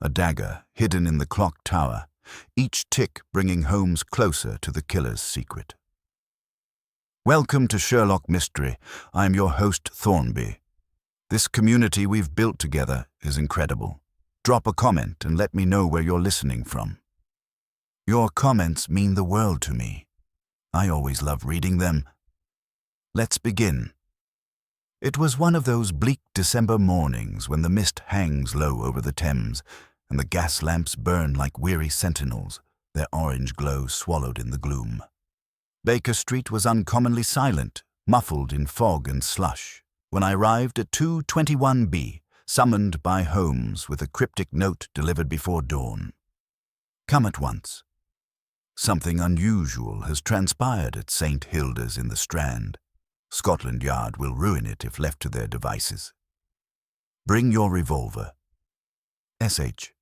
a dagger hidden in the clock tower, each tick bringing Holmes closer to the killer's secret. Welcome to Sherlock Mystery. I am your host, Thornby. This community we've built together is incredible. Drop a comment and let me know where you're listening from. Your comments mean the world to me. I always love reading them. Let's begin. It was one of those bleak December mornings when the mist hangs low over the Thames and the gas lamps burn like weary sentinels, their orange glow swallowed in the gloom. Baker Street was uncommonly silent, muffled in fog and slush, when I arrived at 221B, summoned by Holmes with a cryptic note delivered before dawn. Come at once. Something unusual has transpired at St. Hilda's in the Strand. Scotland Yard will ruin it if left to their devices. Bring your revolver. S.H.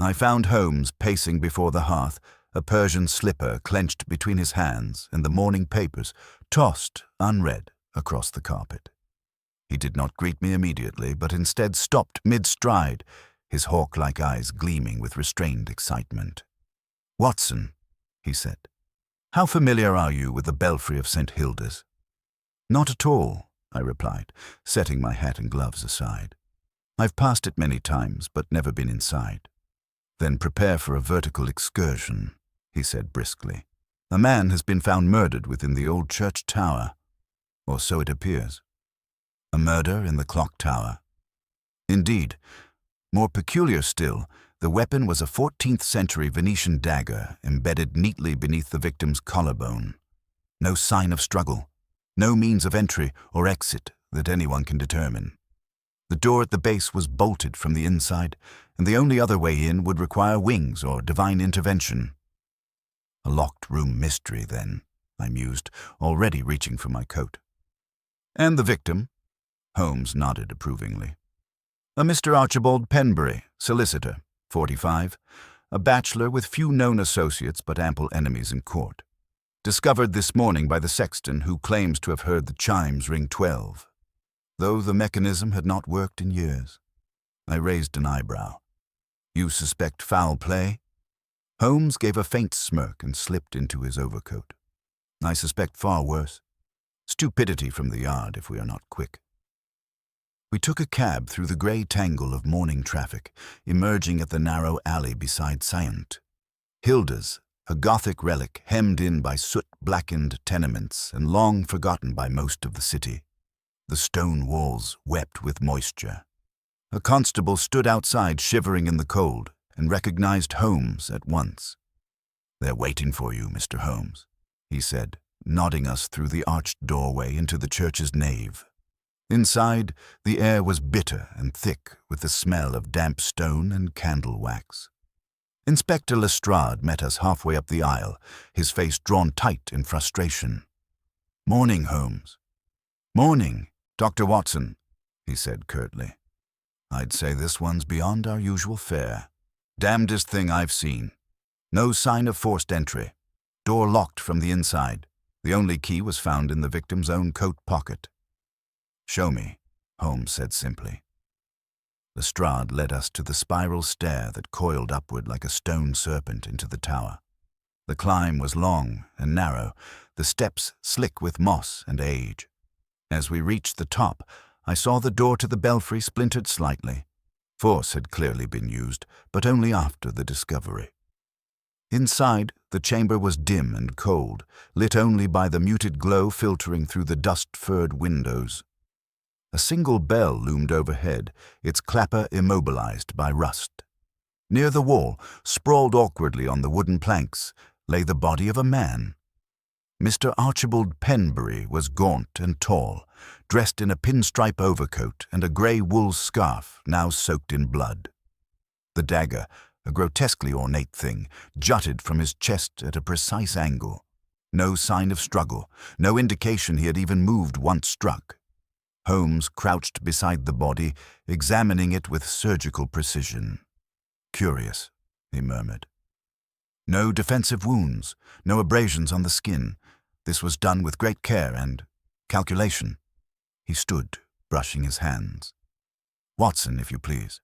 I found Holmes pacing before the hearth, a Persian slipper clenched between his hands and the morning papers tossed, unread, across the carpet. He did not greet me immediately, but instead stopped mid-stride, his hawk-like eyes gleaming with restrained excitement. "Watson," he said, "how familiar are you with the belfry of St. Hilda's?" "Not at all," I replied, setting my hat and gloves aside. "I've passed it many times, but never been inside." "Then prepare for a vertical excursion," he said briskly. "A man has been found murdered within the old church tower, or so it appears." "A murder in the clock tower?" "Indeed. More peculiar still, the weapon was a 14th century Venetian dagger embedded neatly beneath the victim's collarbone. No sign of struggle, no means of entry or exit that anyone can determine. The door at the base was bolted from the inside, and the only other way in would require wings or divine intervention." "A locked room mystery, then," I mused, already reaching for my coat. "And the victim?" Holmes nodded approvingly. "A Mr. Archibald Penbury, solicitor, 45, a bachelor with few known associates but ample enemies in court. Discovered this morning by the sexton who claims to have heard the chimes ring 12, though the mechanism had not worked in years." I raised an eyebrow. "You suspect foul play?" Holmes gave a faint smirk and slipped into his overcoat. "I suspect far worse. Stupidity from the yard if we are not quick." We took a cab through the grey tangle of morning traffic, emerging at the narrow alley beside St. Hilda's, a Gothic relic hemmed in by soot-blackened tenements and long forgotten by most of the city. The stone walls wept with moisture. A constable stood outside shivering in the cold and recognized Holmes at once. "They're waiting for you, Mr. Holmes," he said, nodding us through the arched doorway into the church's nave. Inside, the air was bitter and thick with the smell of damp stone and candle wax. Inspector Lestrade met us halfway up the aisle, his face drawn tight in frustration. "Morning, Holmes." "Morning, Dr. Watson," he said curtly. "I'd say this one's beyond our usual fare. Damnedest thing I've seen. No sign of forced entry. Door locked from the inside. The only key was found in the victim's own coat pocket." "Show me," Holmes said simply. Lestrade led us to the spiral stair that coiled upward like a stone serpent into the tower. The climb was long and narrow, the steps slick with moss and age. As we reached the top, I saw the door to the belfry splintered slightly. Force had clearly been used, but only after the discovery. Inside, the chamber was dim and cold, lit only by the muted glow filtering through the dust-furred windows. A single bell loomed overhead, its clapper immobilized by rust. Near the wall, sprawled awkwardly on the wooden planks, lay the body of a man. Mr. Archibald Penbury was gaunt and tall, dressed in a pinstripe overcoat and a grey wool scarf now soaked in blood. The dagger, a grotesquely ornate thing, jutted from his chest at a precise angle. No sign of struggle, no indication he had even moved once struck. Holmes crouched beside the body, examining it with surgical precision. "Curious," he murmured. "No defensive wounds, no abrasions on the skin. This was done with great care and calculation." He stood, brushing his hands. "Watson, if you please."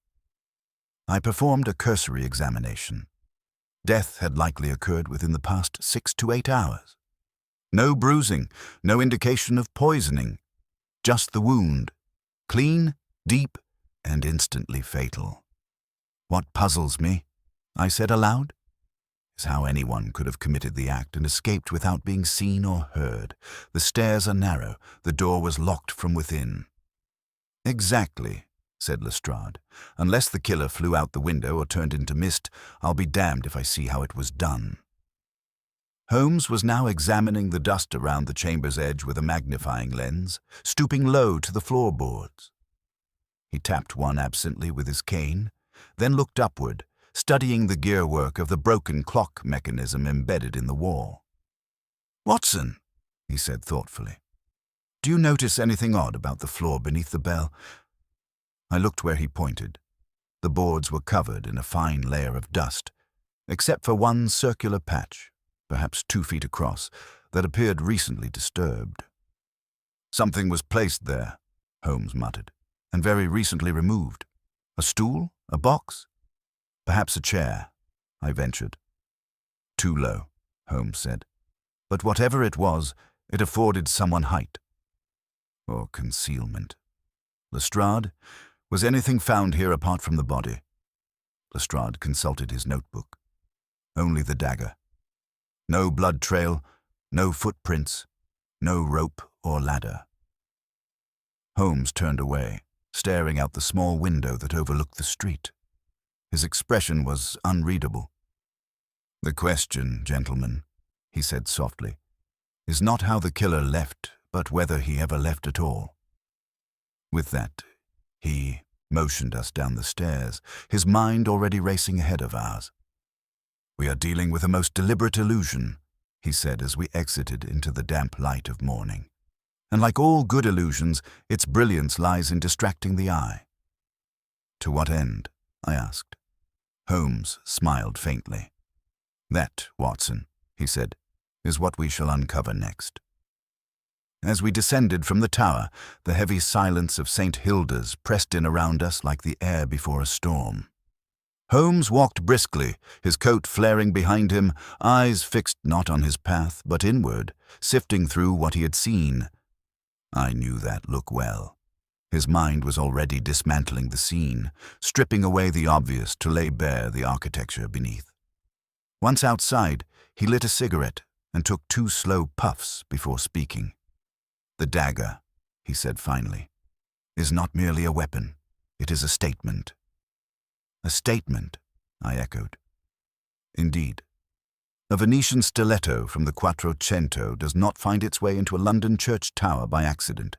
I performed a cursory examination. Death had likely occurred within the past 6 to 8 hours. No bruising, no indication of poisoning, just the wound, clean, deep, and instantly fatal. What puzzles me, I said aloud, is how anyone could have committed the act and escaped without being seen or heard. The stairs are narrow, the door was locked from within. Exactly, said Lestrade. Unless the killer flew out the window or turned into mist, I'll be damned if I see how it was done. Holmes was now examining the dust around the chamber's edge with a magnifying lens, stooping low to the floorboards. He tapped one absently with his cane, then looked upward, studying the gearwork of the broken clock mechanism embedded in the wall. "Watson," he said thoughtfully, "do you notice anything odd about the floor beneath the bell?" I looked where he pointed. The boards were covered in a fine layer of dust, except for one circular patch, perhaps 2 feet across, that appeared recently disturbed. "Something was placed there," Holmes muttered, "and very recently removed. A stool? A box? Perhaps a chair," I ventured. "Too low," Holmes said. "But whatever it was, it afforded someone height. Or concealment. Lestrade, was anything found here apart from the body?" Lestrade consulted his notebook. "Only the dagger. No blood trail, no footprints, no rope or ladder." Holmes turned away, staring out the small window that overlooked the street. His expression was unreadable. "The question, gentlemen," he said softly, "is not how the killer left, but whether he ever left at all." With that, he motioned us down the stairs, his mind already racing ahead of ours. "We are dealing with a most deliberate illusion," he said as we exited into the damp light of morning. "And like all good illusions, its brilliance lies in distracting the eye." "To what end?" I asked. Holmes smiled faintly. "That, Watson," he said, "is what we shall uncover next." As we descended from the tower, the heavy silence of St. Hilda's pressed in around us like the air before a storm. Holmes walked briskly, his coat flaring behind him, eyes fixed not on his path, but inward, sifting through what he had seen. I knew that look well. His mind was already dismantling the scene, stripping away the obvious to lay bare the architecture beneath. Once outside, he lit a cigarette and took 2 slow puffs before speaking. "The dagger," he said finally, "is not merely a weapon. It is a statement." "A statement," I echoed. "Indeed. A Venetian stiletto from the Quattrocento does not find its way into a London church tower by accident.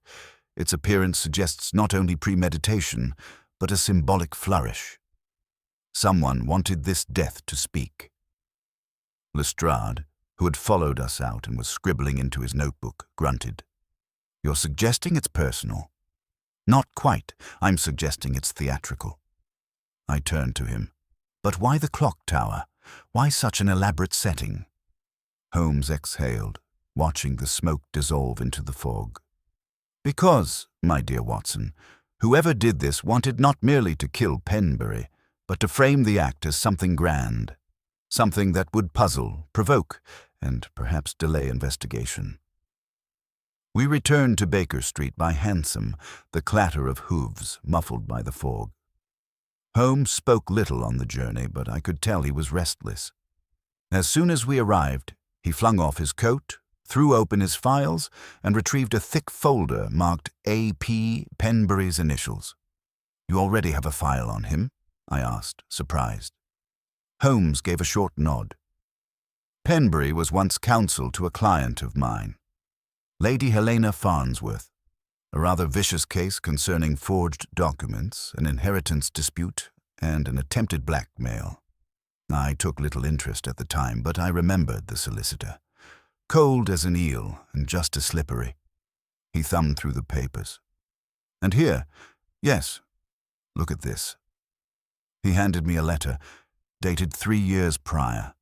Its appearance suggests not only premeditation, but a symbolic flourish. Someone wanted this death to speak." Lestrade, who had followed us out and was scribbling into his notebook, grunted. "You're suggesting it's personal?" "Not quite. I'm suggesting it's theatrical." I turned to him. "But why the clock tower? Why such an elaborate setting?" Holmes exhaled, watching the smoke dissolve into the fog. "Because, my dear Watson, whoever did this wanted not merely to kill Penbury, but to frame the act as something grand, something that would puzzle, provoke, and perhaps delay investigation." We returned to Baker Street by hansom, the clatter of hooves muffled by the fog. Holmes spoke little on the journey, but I could tell he was restless. As soon as we arrived, he flung off his coat, threw open his files, and retrieved a thick folder marked A.P. Penbury's initials. "You already have a file on him?" I asked, surprised. Holmes gave a short nod. "Penbury was once counsel to a client of mine, Lady Helena Farnsworth. A rather vicious case concerning forged documents, an inheritance dispute, and an attempted blackmail. I took little interest at the time, but I remembered the solicitor. Cold as an eel and just as slippery." He thumbed through the papers. "And here, yes, look at this." He handed me a letter, dated 3 years prior.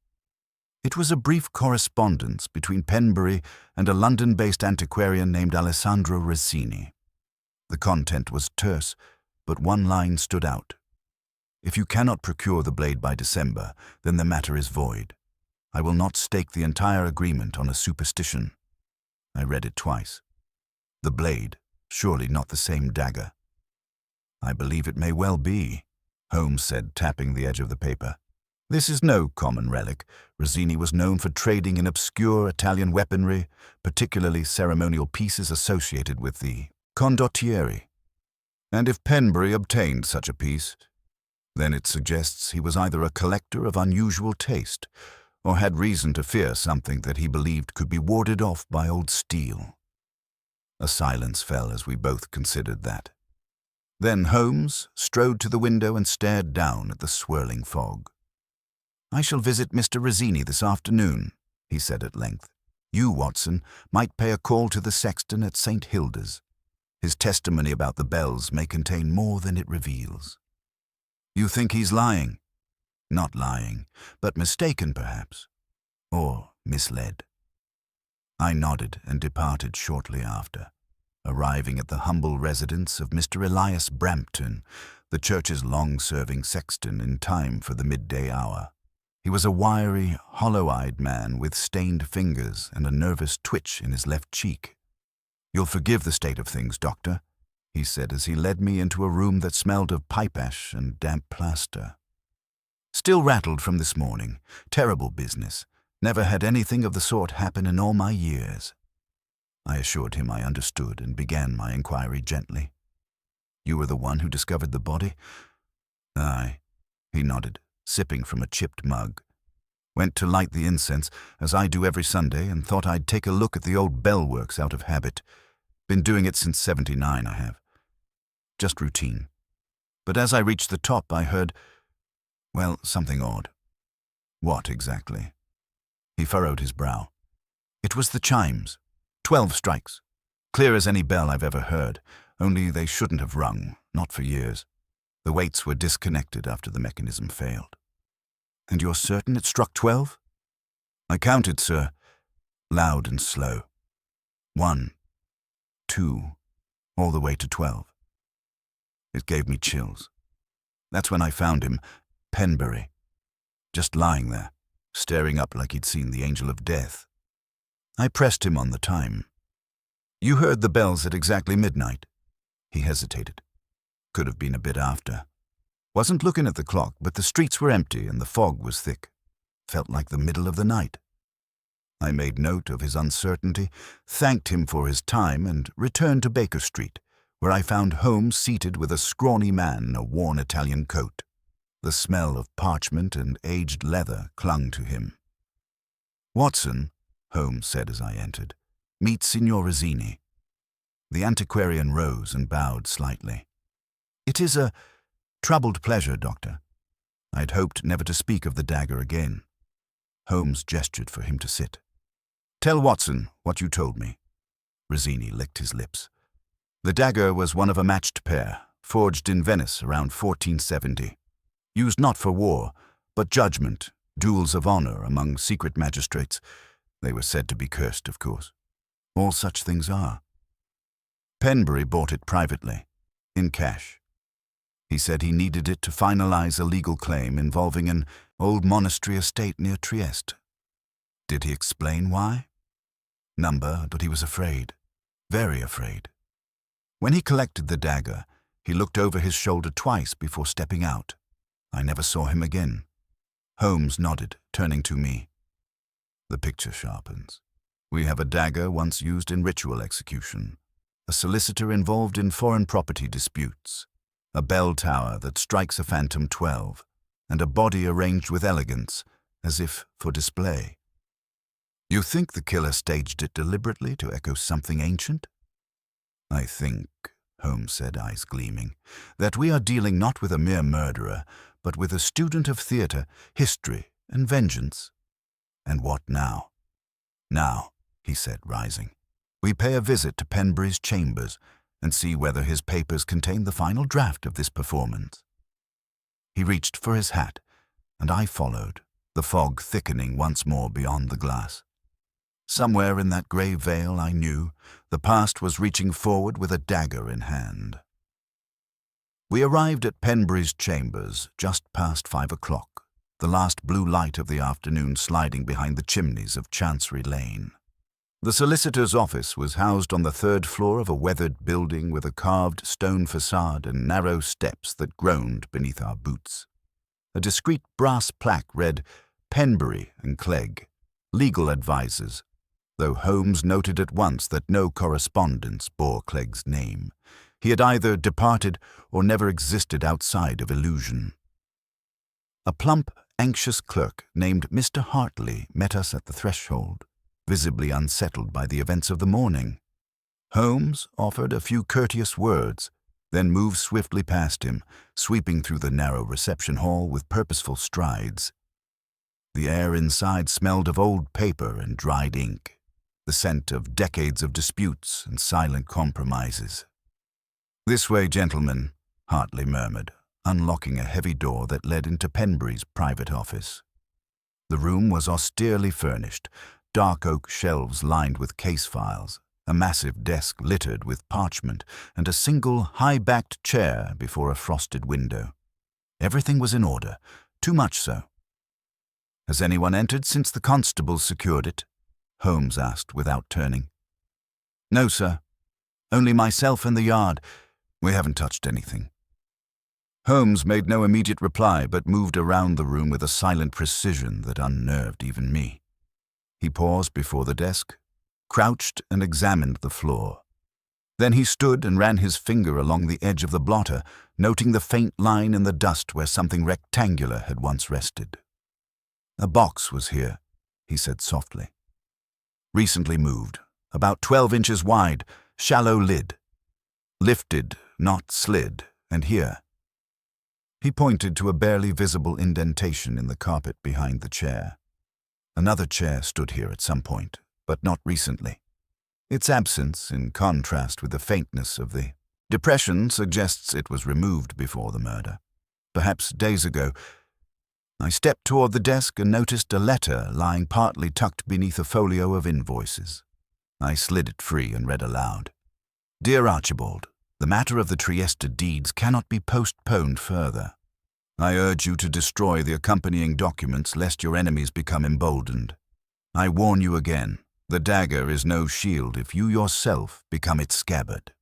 It was a brief correspondence between Penbury and a London-based antiquarian named Alessandro Rossini. The content was terse, but one line stood out. If you cannot procure the blade by December, then the matter is void. I will not stake the entire agreement on a superstition. I read it twice. The blade, surely not the same dagger. I believe it may well be, Holmes said, tapping the edge of the paper. This is no common relic. Rosini was known for trading in obscure Italian weaponry, particularly ceremonial pieces associated with the condottieri. And if Penbury obtained such a piece, then it suggests he was either a collector of unusual taste or had reason to fear something that he believed could be warded off by old steel. A silence fell as we both considered that. Then Holmes strode to the window and stared down at the swirling fog. "I shall visit Mr. Rosini this afternoon," he said at length. "You, Watson, might pay a call to the sexton at St. Hilda's. His testimony about the bells may contain more than it reveals." "You think he's lying?" "Not lying, but mistaken perhaps, or misled." I nodded and departed shortly after, arriving at the humble residence of Mr. Elias Brampton, the church's long-serving sexton, in time for the midday hour. He was a wiry, hollow-eyed man with stained fingers and a nervous twitch in his left cheek. "You'll forgive the state of things, Doctor," he said as he led me into a room that smelled of pipe ash and damp plaster. "Still rattled from this morning. Terrible business. Never had anything of the sort happen in all my years." I assured him I understood and began my inquiry gently. "You were the one who discovered the body?" "Aye," he nodded, sipping from a chipped mug. "Went to light the incense, as I do every Sunday, and thought I'd take a look at the old bell works out of habit. Been doing it since '79, I have. Just routine. But as I reached the top, I heard, well, something odd." "What exactly?" He furrowed his brow. "It was the chimes. 12 strikes. Clear as any bell I've ever heard, only they shouldn't have rung, not for years. The weights were disconnected after the mechanism failed." "And you're certain it struck 12? "I counted, sir, loud and slow. 1, 2, all the way to 12. It gave me chills. That's when I found him, Penbury, just lying there, staring up like he'd seen the angel of death. I pressed him on the time. "You heard the bells at exactly midnight?" He hesitated. "Could have been a bit after. Wasn't looking at the clock, but the streets were empty and the fog was thick. Felt like the middle of the night." I made note of his uncertainty, thanked him for his time, and returned to Baker Street, where I found Holmes seated with a scrawny man in a worn Italian coat. The smell of parchment and aged leather clung to him. "Watson," Holmes said as I entered, "meet Signor Rosini." The antiquarian rose and bowed slightly. "It is a troubled pleasure, Doctor. I'd hoped never to speak of the dagger again." Holmes gestured for him to sit. "Tell Watson what you told me." Rosini licked his lips. "The dagger was one of a matched pair, forged in Venice around 1470. Used not for war, but judgment, duels of honor among secret magistrates. They were said to be cursed, of course. All such things are. Penbury bought it privately, in cash. He said he needed it to finalize a legal claim involving an old monastery estate near Trieste. Did he explain why? Number, but he was afraid, very afraid. When he collected the dagger, he looked over his shoulder twice before stepping out. I never saw him again." Holmes nodded, turning to me. "The picture sharpens. We have a dagger once used in ritual execution, a solicitor involved in foreign property disputes, a bell tower that strikes a phantom 12, and a body arranged with elegance, as if for display. You think the killer staged it deliberately to echo something ancient?" "I think," Holmes said, eyes gleaming, "that we are dealing not with a mere murderer, but with a student of theatre, history, and vengeance." "And what now?" "Now," he said, rising, "we pay a visit to Penbury's chambers and see whether his papers contain the final draft of this performance." He reached for his hat, and I followed, the fog thickening once more beyond the glass. Somewhere in that grey veil, I knew, the past was reaching forward with a dagger in hand. We arrived at Penbury's chambers just past 5 o'clock, the last blue light of the afternoon sliding behind the chimneys of Chancery Lane. The solicitor's office was housed on the third floor of a weathered building with a carved stone facade and narrow steps that groaned beneath our boots. A discreet brass plaque read, "Penbury and Clegg, legal advisers," though Holmes noted at once that no correspondence bore Clegg's name. He had either departed or never existed outside of illusion. A plump, anxious clerk named Mr. Hartley met us at the threshold, visibly unsettled by the events of the morning. Holmes offered a few courteous words, then moved swiftly past him, sweeping through the narrow reception hall with purposeful strides. The air inside smelled of old paper and dried ink, the scent of decades of disputes and silent compromises. "This way, gentlemen," Hartley murmured, unlocking a heavy door that led into Penbury's private office. The room was austerely furnished, dark oak shelves lined with case files, a massive desk littered with parchment, and a single high-backed chair before a frosted window. Everything was in order, too much so. "Has anyone entered since the constables secured it?" Holmes asked without turning. "No, sir. Only myself and the yard. We haven't touched anything." Holmes made no immediate reply but moved around the room with a silent precision that unnerved even me. He paused before the desk, crouched and examined the floor. Then he stood and ran his finger along the edge of the blotter, noting the faint line in the dust where something rectangular had once rested. "A box was here," he said softly. "Recently moved, about 12 inches wide, shallow lid. Lifted, not slid, and here." He pointed to a barely visible indentation in the carpet behind the chair. Another chair stood here at some point, but not recently. Its absence, in contrast with the faintness of the depression, suggests it was removed before the murder. Perhaps days ago. I stepped toward the desk and noticed a letter lying partly tucked beneath a folio of invoices. I slid it free and read aloud. "Dear Archibald, the matter of the Trieste deeds cannot be postponed further. I urge you to destroy the accompanying documents lest your enemies become emboldened. I warn you again, the dagger is no shield if you yourself become its scabbard."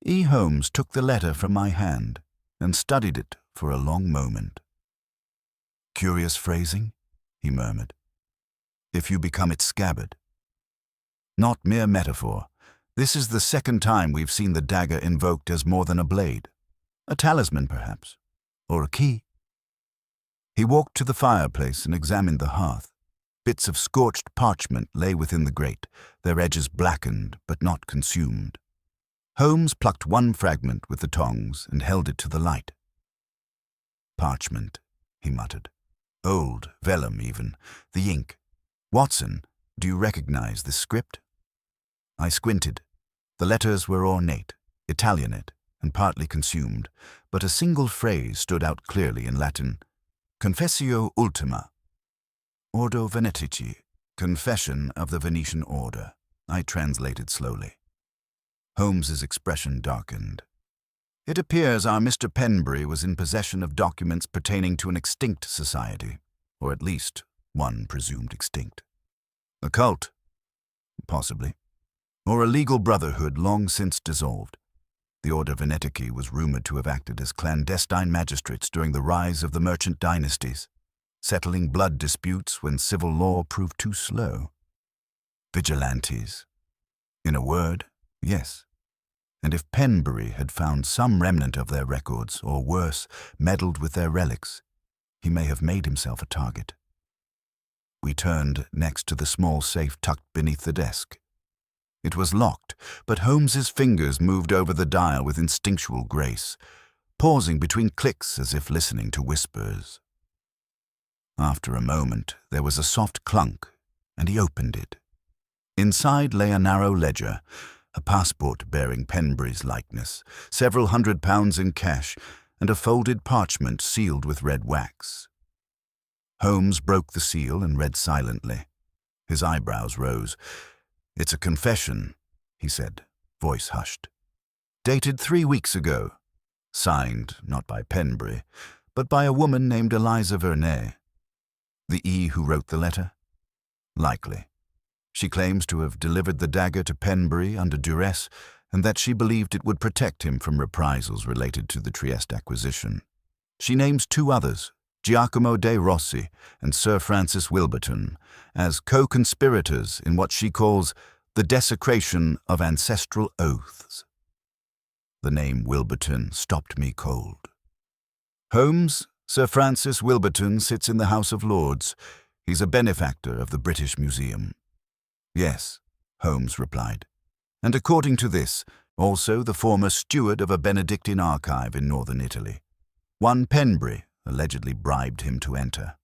E. Holmes took the letter from my hand and studied it for a long moment. "Curious phrasing," he murmured. "If you become its scabbard." Not mere metaphor. This is the second time we've seen the dagger invoked as more than a blade. A talisman, perhaps. Or a key. He walked to the fireplace and examined the hearth. Bits of scorched parchment lay within the grate, their edges blackened but not consumed. Holmes plucked one fragment with the tongs and held it to the light. "Parchment," he muttered. "Old, vellum even. The ink. Watson, do you recognize this script?" I squinted. The letters were ornate, Italianate, and partly consumed, but a single phrase stood out clearly in Latin. "Confessio ultima." "Ordo Venetici." "Confession of the Venetian order," I translated slowly. Holmes's expression darkened. "It appears our Mr. Penbury was in possession of documents pertaining to an extinct society, or at least one presumed extinct. A cult? Possibly. Or a legal brotherhood long since dissolved. The Order Venetici was rumored to have acted as clandestine magistrates during the rise of the merchant dynasties, settling blood disputes when civil law proved too slow. Vigilantes. In a word, yes. And if Penbury had found some remnant of their records, or worse, meddled with their relics, he may have made himself a target. We turned next to the small safe tucked beneath the desk. It was locked, but Holmes's fingers moved over the dial with instinctual grace, pausing between clicks as if listening to whispers. After a moment, there was a soft clunk, and he opened it. Inside lay a narrow ledger, a passport bearing Penbury's likeness, several £100 in cash, and a folded parchment sealed with red wax. Holmes broke the seal and read silently. His eyebrows rose. "It's a confession," he said, voice hushed. "Dated 3 weeks ago. Signed not by Penbury, but by a woman named Eliza Vernet. The E who wrote the letter? Likely. She claims to have delivered the dagger to Penbury under duress, and that she believed it would protect him from reprisals related to the Trieste acquisition. She names two others, Giacomo de' Rossi and Sir Francis Wilberton, as co-conspirators in what she calls the desecration of ancestral oaths. The name Wilberton stopped me cold. Holmes, Sir Francis Wilberton sits in the House of Lords. He's a benefactor of the British Museum. Yes, Holmes replied. And according to this, also the former steward of a Benedictine archive in northern Italy. One Penbury allegedly bribed him to enter.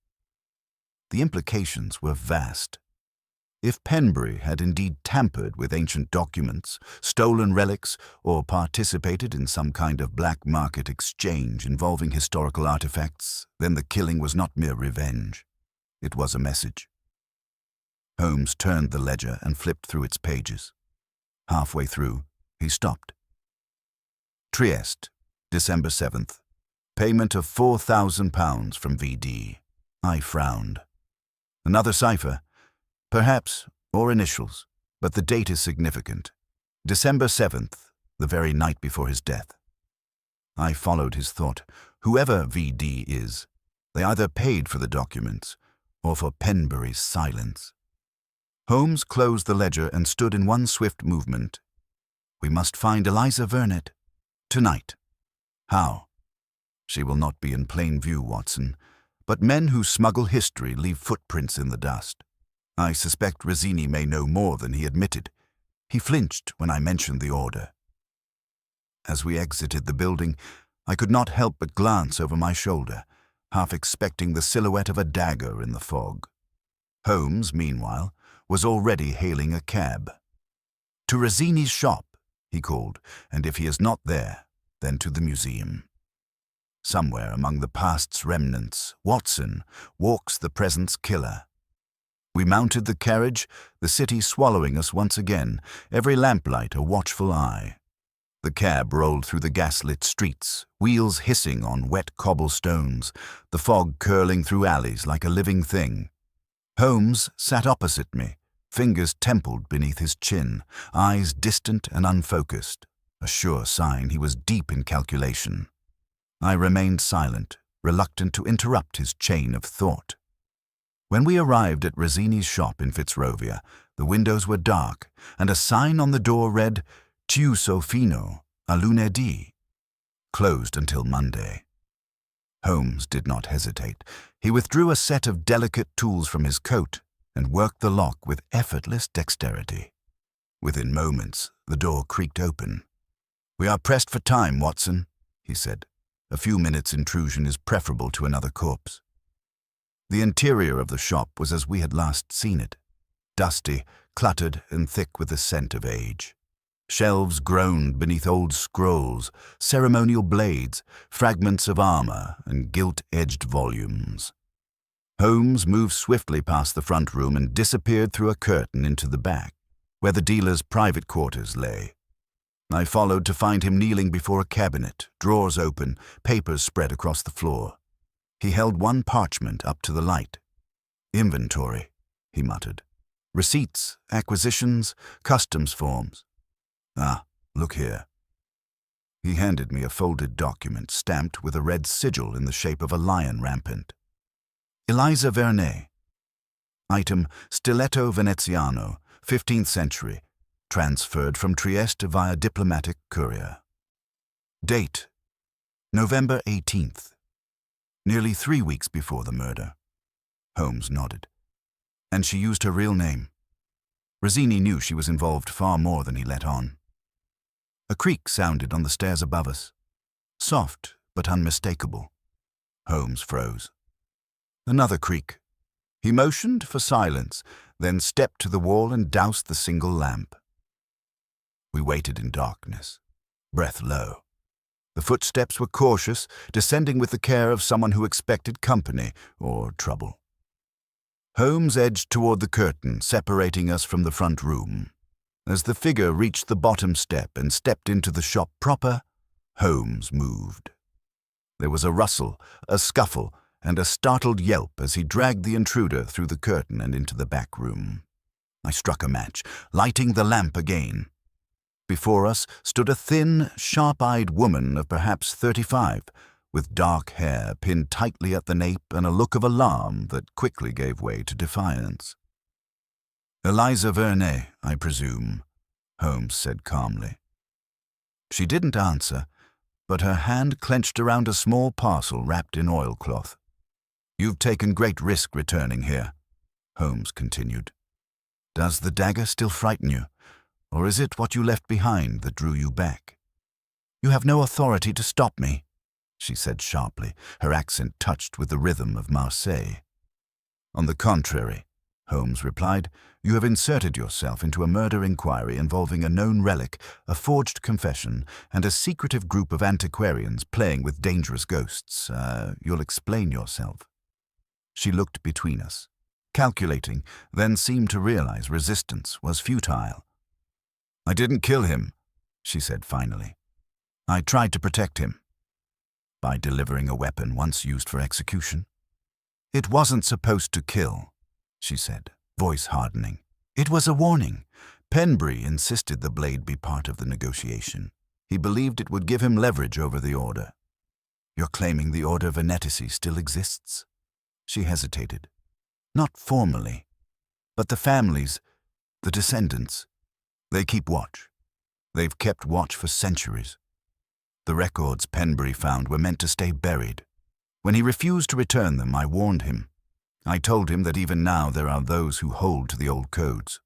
The implications were vast. If Penbury had indeed tampered with ancient documents, stolen relics, or participated in some kind of black market exchange involving historical artifacts, then the killing was not mere revenge. It was a message. Holmes turned the ledger and flipped through its pages. Halfway through, he stopped. Trieste, December 7th. Payment of £4,000 from V.D. I frowned. Another cipher. Perhaps, or initials, but the date is significant. December 7th, the very night before his death. I followed his thought. Whoever V.D. is, they either paid for the documents or for Penbury's silence. Holmes closed the ledger and stood in one swift movement. We must find Eliza Vernet. Tonight. How? She will not be in plain view, Watson, but men who smuggle history leave footprints in the dust. I suspect Rizzini may know more than he admitted. He flinched when I mentioned the order. As we exited the building, I could not help but glance over my shoulder, half expecting the silhouette of a dagger in the fog. Holmes, meanwhile, was already hailing a cab. To Rizzini's shop, he called, and if he is not there, then to the museum. Somewhere among the past's remnants, Watson walks the present's killer. We mounted the carriage, the city swallowing us once again, every lamplight a watchful eye. The cab rolled through the gaslit streets, wheels hissing on wet cobblestones, the fog curling through alleys like a living thing. Holmes sat opposite me, fingers templed beneath his chin, eyes distant and unfocused, a sure sign he was deep in calculation. I remained silent, reluctant to interrupt his chain of thought. When we arrived at Rizzini's shop in Fitzrovia, the windows were dark, and a sign on the door read, Chiuso fino a lunedì, closed until Monday. Holmes did not hesitate. He withdrew a set of delicate tools from his coat and worked the lock with effortless dexterity. Within moments, the door creaked open. We are pressed for time, Watson, he said. A few minutes' intrusion is preferable to another corpse. The interior of the shop was as we had last seen it, dusty, cluttered, and thick with the scent of age. Shelves groaned beneath old scrolls, ceremonial blades, fragments of armor, and gilt-edged volumes. Holmes moved swiftly past the front room and disappeared through a curtain into the back, where the dealer's private quarters lay. I followed to find him kneeling before a cabinet, drawers open, papers spread across the floor. He held one parchment up to the light. Inventory, he muttered. Receipts, acquisitions, customs forms. Ah, look here. He handed me a folded document stamped with a red sigil in the shape of a lion rampant. Eliza Vernet. Item Stiletto Veneziano, 15th century, transferred from Trieste via diplomatic courier. Date November 18th. Nearly 3 weeks before the murder. Holmes nodded. And she used her real name. Rizzini knew she was involved far more than he let on. A creak sounded on the stairs above us. Soft, but unmistakable. Holmes froze. Another creak. He motioned for silence, then stepped to the wall and doused the single lamp. We waited in darkness, breath low. The footsteps were cautious, descending with the care of someone who expected company or trouble. Holmes edged toward the curtain, separating us from the front room. As the figure reached the bottom step and stepped into the shop proper, Holmes moved. There was a rustle, a scuffle, and a startled yelp as he dragged the intruder through the curtain and into the back room. I struck a match, lighting the lamp again. Before us stood a thin, sharp-eyed woman of perhaps 35, with dark hair pinned tightly at the nape and a look of alarm that quickly gave way to defiance. "Eliza Verney, I presume," Holmes said calmly. She didn't answer, but her hand clenched around a small parcel wrapped in oilcloth. "You've taken great risk returning here," Holmes continued. "Does the dagger still frighten you, or is it what you left behind that drew you back?" "You have no authority to stop me," she said sharply, her accent touched with the rhythm of Marseille. "On the contrary," Holmes replied, "you have inserted yourself into a murder inquiry involving a known relic, a forged confession, and a secretive group of antiquarians playing with dangerous ghosts. You'll explain yourself." She looked between us, calculating, then seemed to realize resistance was futile. "I didn't kill him," she said finally. "I tried to protect him." "By delivering a weapon once used for execution?" "It wasn't supposed to kill," she said, voice hardening. "It was a warning. Penbury insisted the blade be part of the negotiation. He believed it would give him leverage over the Order." "You're claiming the Order Venetici still exists?" She hesitated. "Not formally, but the families, the descendants, they keep watch. They've kept watch for centuries. The records Penbury found were meant to stay buried. When he refused to return them, I warned him. I told him that even now there are those who hold to the old codes."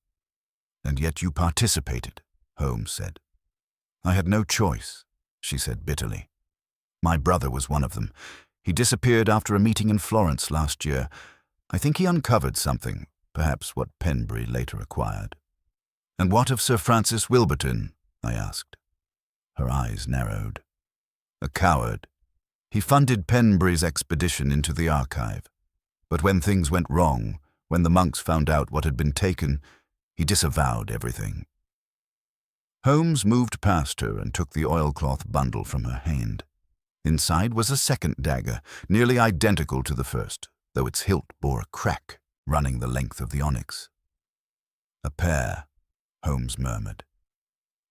"And yet you participated," Holmes said. "I had no choice," she said bitterly. "My brother was one of them. He disappeared after a meeting in Florence last year. I think he uncovered something, perhaps what Penbury later acquired." "And what of Sir Francis Wilburton?" I asked. Her eyes narrowed. "A coward. He funded Penbury's expedition into the archive. But when things went wrong, when the monks found out what had been taken, he disavowed everything." Holmes moved past her and took the oilcloth bundle from her hand. Inside was a second dagger, nearly identical to the first, though its hilt bore a crack running the length of the onyx. "A pair," Holmes murmured.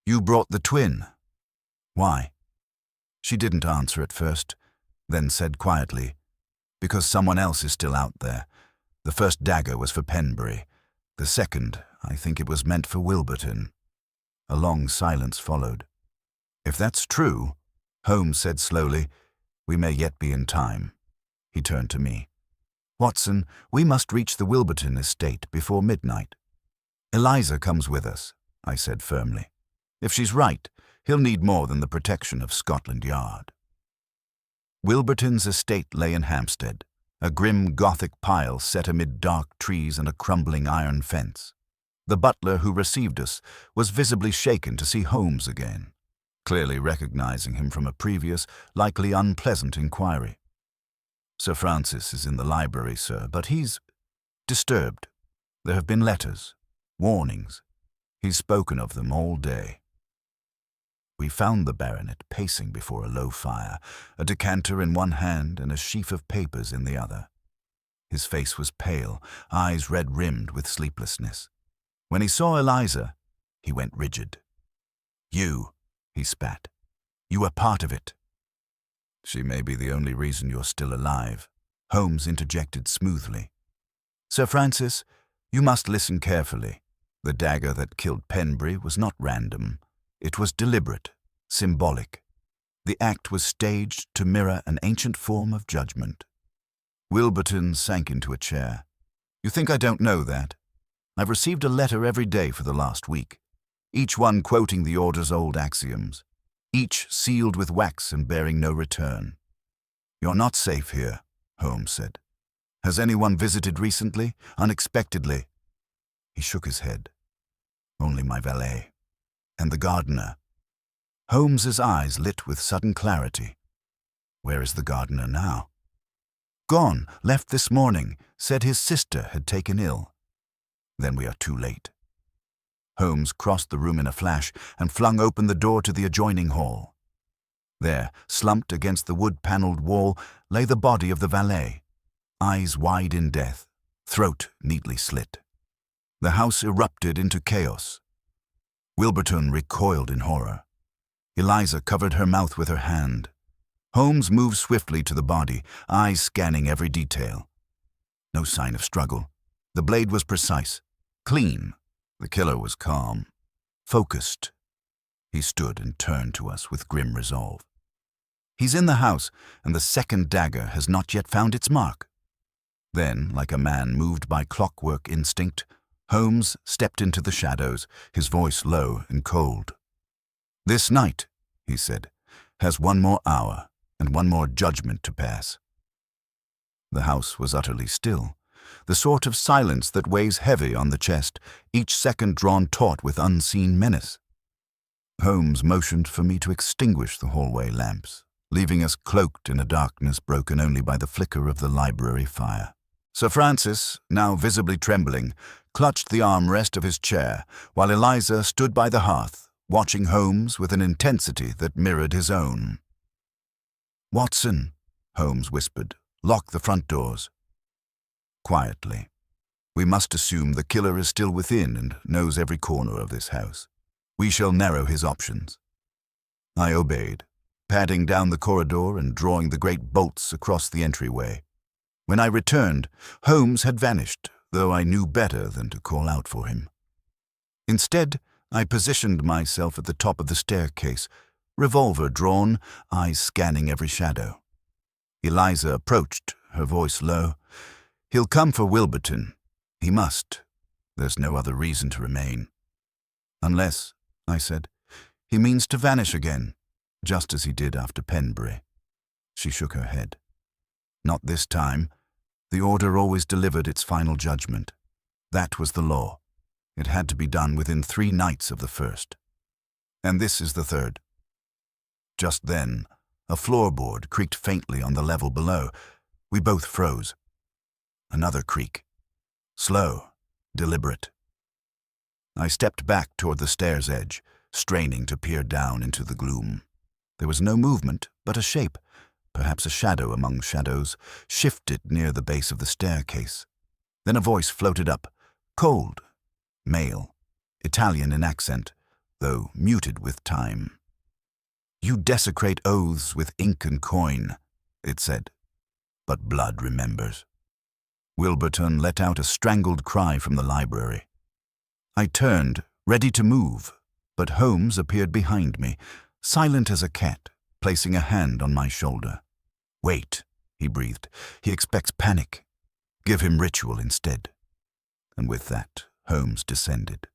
"You brought the twin. Why?" She didn't answer at first, then said quietly, "Because someone else is still out there. The first dagger was for Penbury. The second, I think it was meant for Wilburton." A long silence followed. "If that's true," Holmes said slowly, "we may yet be in time." He turned to me. "Watson, we must reach the Wilburton estate before midnight." "Eliza comes with us," I said firmly. "If she's right, he'll need more than the protection of Scotland Yard." Wilburton's estate lay in Hampstead, a grim Gothic pile set amid dark trees and a crumbling iron fence. The butler who received us was visibly shaken to see Holmes again, clearly recognizing him from a previous, likely unpleasant inquiry. "Sir Francis is in the library, sir, but he's disturbed. There have been letters, warnings. He's spoken of them all day." We found the baronet pacing before a low fire, a decanter in one hand and a sheaf of papers in the other. His face was pale, eyes red-rimmed with sleeplessness. When he saw Eliza, he went rigid. "You," he spat. "You were part of it." "She may be the only reason you're still alive," Holmes interjected smoothly. "Sir Francis, you must listen carefully. The dagger that killed Penbury was not random. It was deliberate, symbolic. The act was staged to mirror an ancient form of judgment." Wilburton sank into a chair. "You think I don't know that? I've received a letter every day for the last week, each one quoting the Order's old axioms, each sealed with wax and bearing no return." "You're not safe here," Holmes said. "Has anyone visited recently, unexpectedly?" He shook his head. "Only my valet. And the gardener." Holmes's eyes lit with sudden clarity. "Where is the gardener now?" "Gone, left this morning, said his sister had taken ill." "Then we are too late." Holmes crossed the room in a flash and flung open the door to the adjoining hall. There, slumped against the wood-paneled wall, lay the body of the valet, eyes wide in death, throat neatly slit. The house erupted into chaos. Wilburton recoiled in horror. Eliza covered her mouth with her hand. Holmes moved swiftly to the body, eyes scanning every detail. No sign of struggle. The blade was precise, clean. The killer was calm, focused. He stood and turned to us with grim resolve. He's in the house, and the second dagger has not yet found its mark. Then, like a man moved by clockwork instinct, Holmes stepped into the shadows, his voice low and cold. "This night," he said, "has one more hour and one more judgment to pass." The house was utterly still, the sort of silence that weighs heavy on the chest, each second drawn taut with unseen menace. Holmes motioned for me to extinguish the hallway lamps, leaving us cloaked in a darkness broken only by the flicker of the library fire. Sir Francis, now visibly trembling, clutched the armrest of his chair, while Eliza stood by the hearth, watching Holmes with an intensity that mirrored his own. "Watson," Holmes whispered, "lock the front doors." Quietly. "We must assume the killer is still within and knows every corner of this house. We shall narrow his options." I obeyed, padding down the corridor and drawing the great bolts across the entryway. When I returned, Holmes had vanished, though I knew better than to call out for him. Instead, I positioned myself at the top of the staircase, revolver drawn, eyes scanning every shadow. Eliza approached, her voice low. "He'll come for Wilburton. He must. There's no other reason to remain." "Unless," I said, "he means to vanish again, just as he did after Penbury." She shook her head. "Not this time. The order always delivered its final judgment. That was the law. It had to be done within 3 nights of the first. And this is the third." Just then, a floorboard creaked faintly on the level below. We both froze. Another creak. Slow, deliberate. I stepped back toward the stairs' edge, straining to peer down into the gloom. There was no movement, but a shape, perhaps a shadow among shadows, shifted near the base of the staircase. Then a voice floated up, cold, male, Italian in accent, though muted with time. "You desecrate oaths with ink and coin," it said, "but blood remembers." Wilburton let out a strangled cry from the library. I turned, ready to move, but Holmes appeared behind me, silent as a cat, placing a hand on my shoulder. "Wait," he breathed. "He expects panic. Give him ritual instead." And with that, Holmes descended.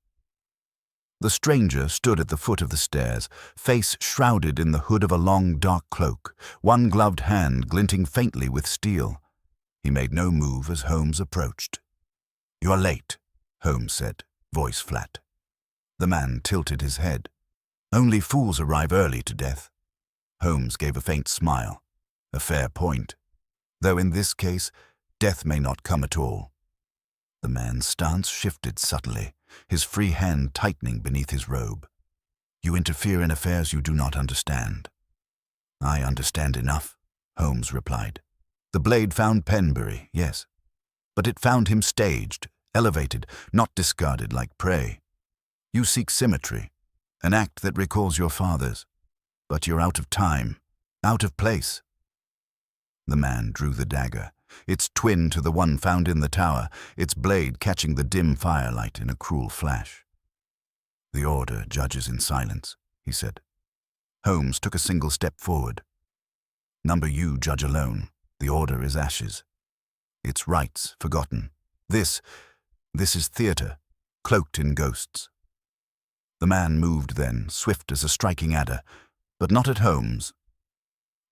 The stranger stood at the foot of the stairs, face shrouded in the hood of a long, dark cloak, one gloved hand glinting faintly with steel. He made no move as Holmes approached. "You're late," Holmes said, voice flat. The man tilted his head. "Only fools arrive early to death." Holmes gave a faint smile. A fair point. Though in this case, death may not come at all. The man's stance shifted subtly, his free hand tightening beneath his robe. "You interfere in affairs you do not understand." "I understand enough," Holmes replied. "The blade found Penbury, yes. But it found him staged, elevated, not discarded like prey. You seek symmetry, an act that recalls your father's. But you're out of time, out of place." The man drew the dagger, its twin to the one found in the tower, its blade catching the dim firelight in a cruel flash. "The order judges in silence," he said. Holmes took a single step forward. "Number you judge alone. The order is ashes. Its rights forgotten. This is theater, cloaked in ghosts." The man moved then, swift as a striking adder, but not at Holmes.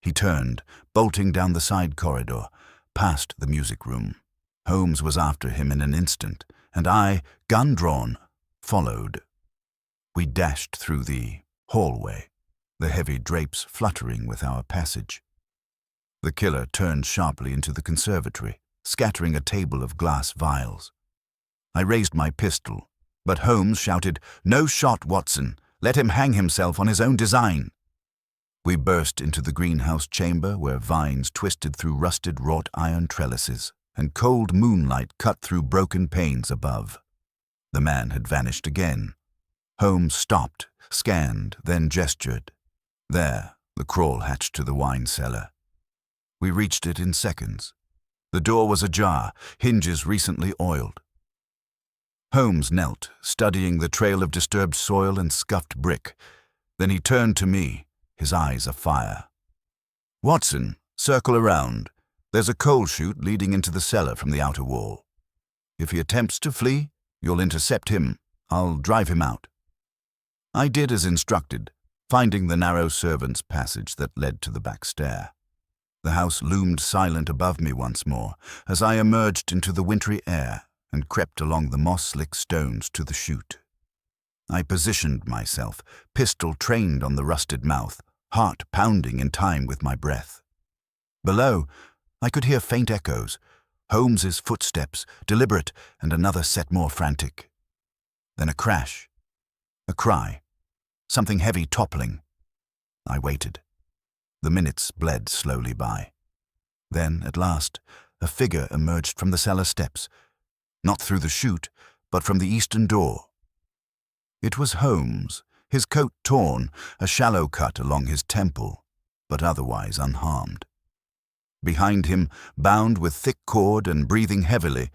He turned, bolting down the side corridor, past the music room. Holmes was after him in an instant, and I, gun drawn, followed. We dashed through the hallway, the heavy drapes fluttering with our passage. The killer turned sharply into the conservatory, scattering a table of glass vials. I raised my pistol, but Holmes shouted, "No shot, Watson! Let him hang himself on his own design!" We burst into the greenhouse chamber where vines twisted through rusted wrought iron trellises, and cold moonlight cut through broken panes above. The man had vanished again. Holmes stopped, scanned, then gestured. There, the crawl hatch to the wine cellar. We reached it in seconds. The door was ajar, hinges recently oiled. Holmes knelt, studying the trail of disturbed soil and scuffed brick. Then he turned to me, his eyes afire. "Watson, circle around. There's a coal chute leading into the cellar from the outer wall. If he attempts to flee, you'll intercept him. I'll drive him out." I did as instructed, finding the narrow servants' passage that led to the back stair. The house loomed silent above me once more as I emerged into the wintry air and crept along the moss-slick stones to the chute. I positioned myself, pistol trained on the rusted mouth, heart pounding in time with my breath. Below, I could hear faint echoes, Holmes's footsteps, deliberate, and another set more frantic. Then a crash, a cry, something heavy toppling. I waited. The minutes bled slowly by. Then, at last, a figure emerged from the cellar steps, not through the chute, but from the eastern door. It was Holmes, his coat torn, a shallow cut along his temple, but otherwise unharmed. Behind him, bound with thick cord and breathing heavily,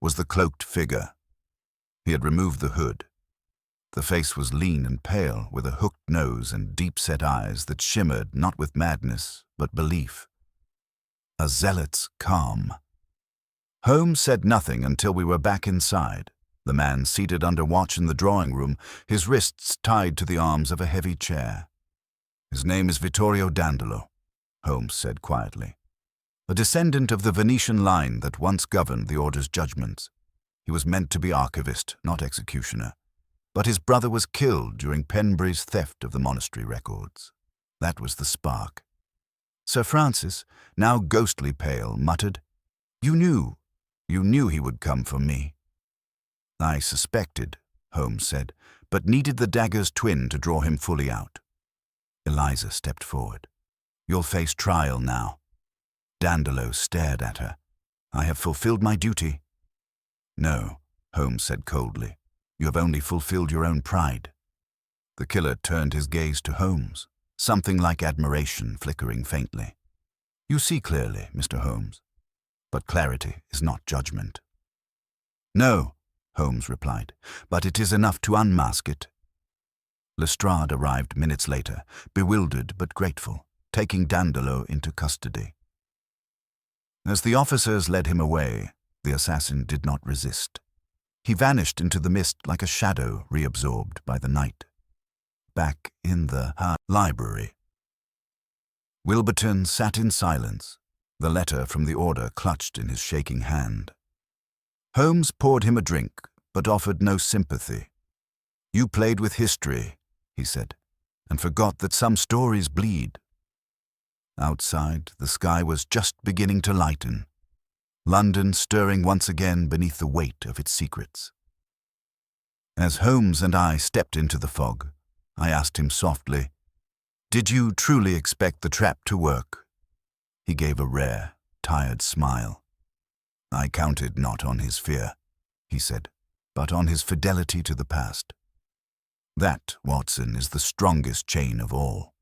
was the cloaked figure. He had removed the hood. The face was lean and pale, with a hooked nose and deep-set eyes that shimmered not with madness, but belief. A zealot's calm. Holmes said nothing until we were back inside, the man seated under watch in the drawing room, his wrists tied to the arms of a heavy chair. "His name is Vittorio Dandolo," Holmes said quietly. "A descendant of the Venetian line that once governed the Order's judgments. He was meant to be archivist, not executioner. But his brother was killed during Penbury's theft of the monastery records. That was the spark." Sir Francis, now ghostly pale, muttered, You knew he would come for me." "I suspected," Holmes said, "but needed the Dagger's twin to draw him fully out." Eliza stepped forward. "You'll face trial now." Dandolo stared at her. "I have fulfilled my duty." "No," Holmes said coldly. "You have only fulfilled your own pride." The killer turned his gaze to Holmes, something like admiration flickering faintly. "You see clearly, Mr. Holmes, but clarity is not judgment." "No," Holmes replied, "but it is enough to unmask it." Lestrade arrived minutes later, bewildered but grateful, taking Dandolo into custody. As the officers led him away, the assassin did not resist. He vanished into the mist like a shadow reabsorbed by the night. Back in the library. Wilburton sat in silence, the letter from the Order clutched in his shaking hand. Holmes poured him a drink, but offered no sympathy. "You played with history," he said, "and forgot that some stories bleed." Outside, the sky was just beginning to lighten, London stirring once again beneath the weight of its secrets. As Holmes and I stepped into the fog, I asked him softly, "Did you truly expect the trap to work?" He gave a rare, tired smile. "I counted not on his fear," he said, "but on his fidelity to the past. That, Watson, is the strongest chain of all."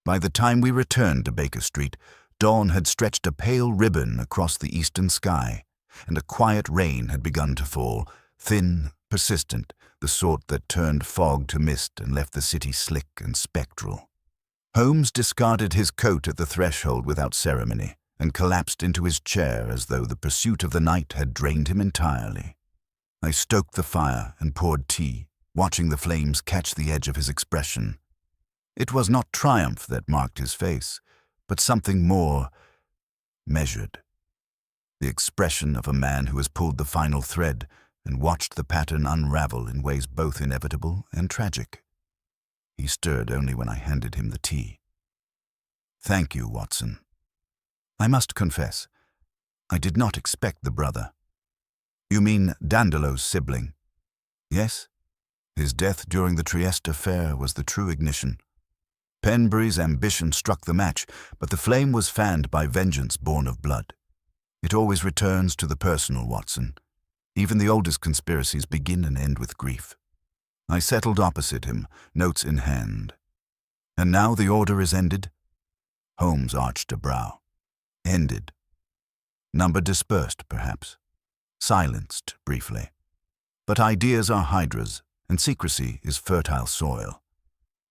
By the time we returned to Baker Street, dawn had stretched a pale ribbon across the eastern sky, and a quiet rain had begun to fall, thin, persistent, the sort that turned fog to mist and left the city slick and spectral. Holmes discarded his coat at the threshold without ceremony and collapsed into his chair as though the pursuit of the night had drained him entirely. I stoked the fire and poured tea, watching the flames catch the edge of his expression. It was not triumph that marked his face, but something more measured. The expression of a man who has pulled the final thread and watched the pattern unravel in ways both inevitable and tragic. He stirred only when I handed him the tea. "Thank you, Watson. I must confess, I did not expect the brother." "You mean Dandolo's sibling?" "Yes. His death during the Trieste affair was the true ignition. Penbury's ambition struck the match, but the flame was fanned by vengeance born of blood. It always returns to the personal, Watson. Even the oldest conspiracies begin and end with grief. I settled opposite him, notes in hand. And now the order is ended? Holmes arched a brow. Ended. Number dispersed, perhaps. Silenced, briefly. But ideas are hydras, and secrecy is fertile soil.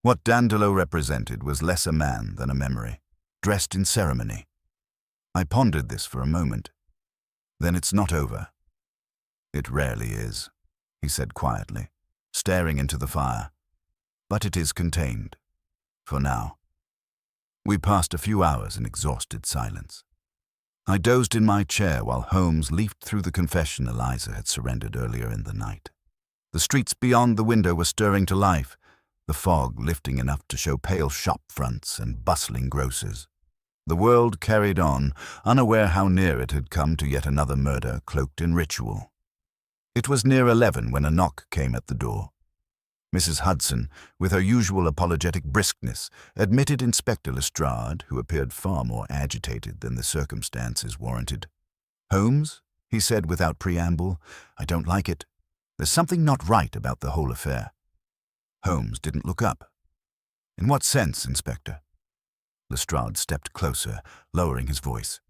What Dandolo represented was less a man than a memory, dressed in ceremony. I pondered this for a moment. Then it's not over. It rarely is, he said quietly, staring into the fire. But it is contained. For now. We passed a few hours in exhausted silence. I dozed in my chair while Holmes leafed through the confession Eliza had surrendered earlier in the night. The streets beyond the window were stirring to life, the fog lifting enough to show pale shop fronts and bustling grocers. The world carried on, unaware how near it had come to yet another murder cloaked in ritual. It was near 11 when a knock came at the door. Mrs. Hudson, with her usual apologetic briskness, admitted Inspector Lestrade, who appeared far more agitated than the circumstances warranted. "Holmes," he said without preamble, "I don't like it. There's something not right about the whole affair." Holmes didn't look up. "In what sense, Inspector?" Lestrade stepped closer, lowering his voice.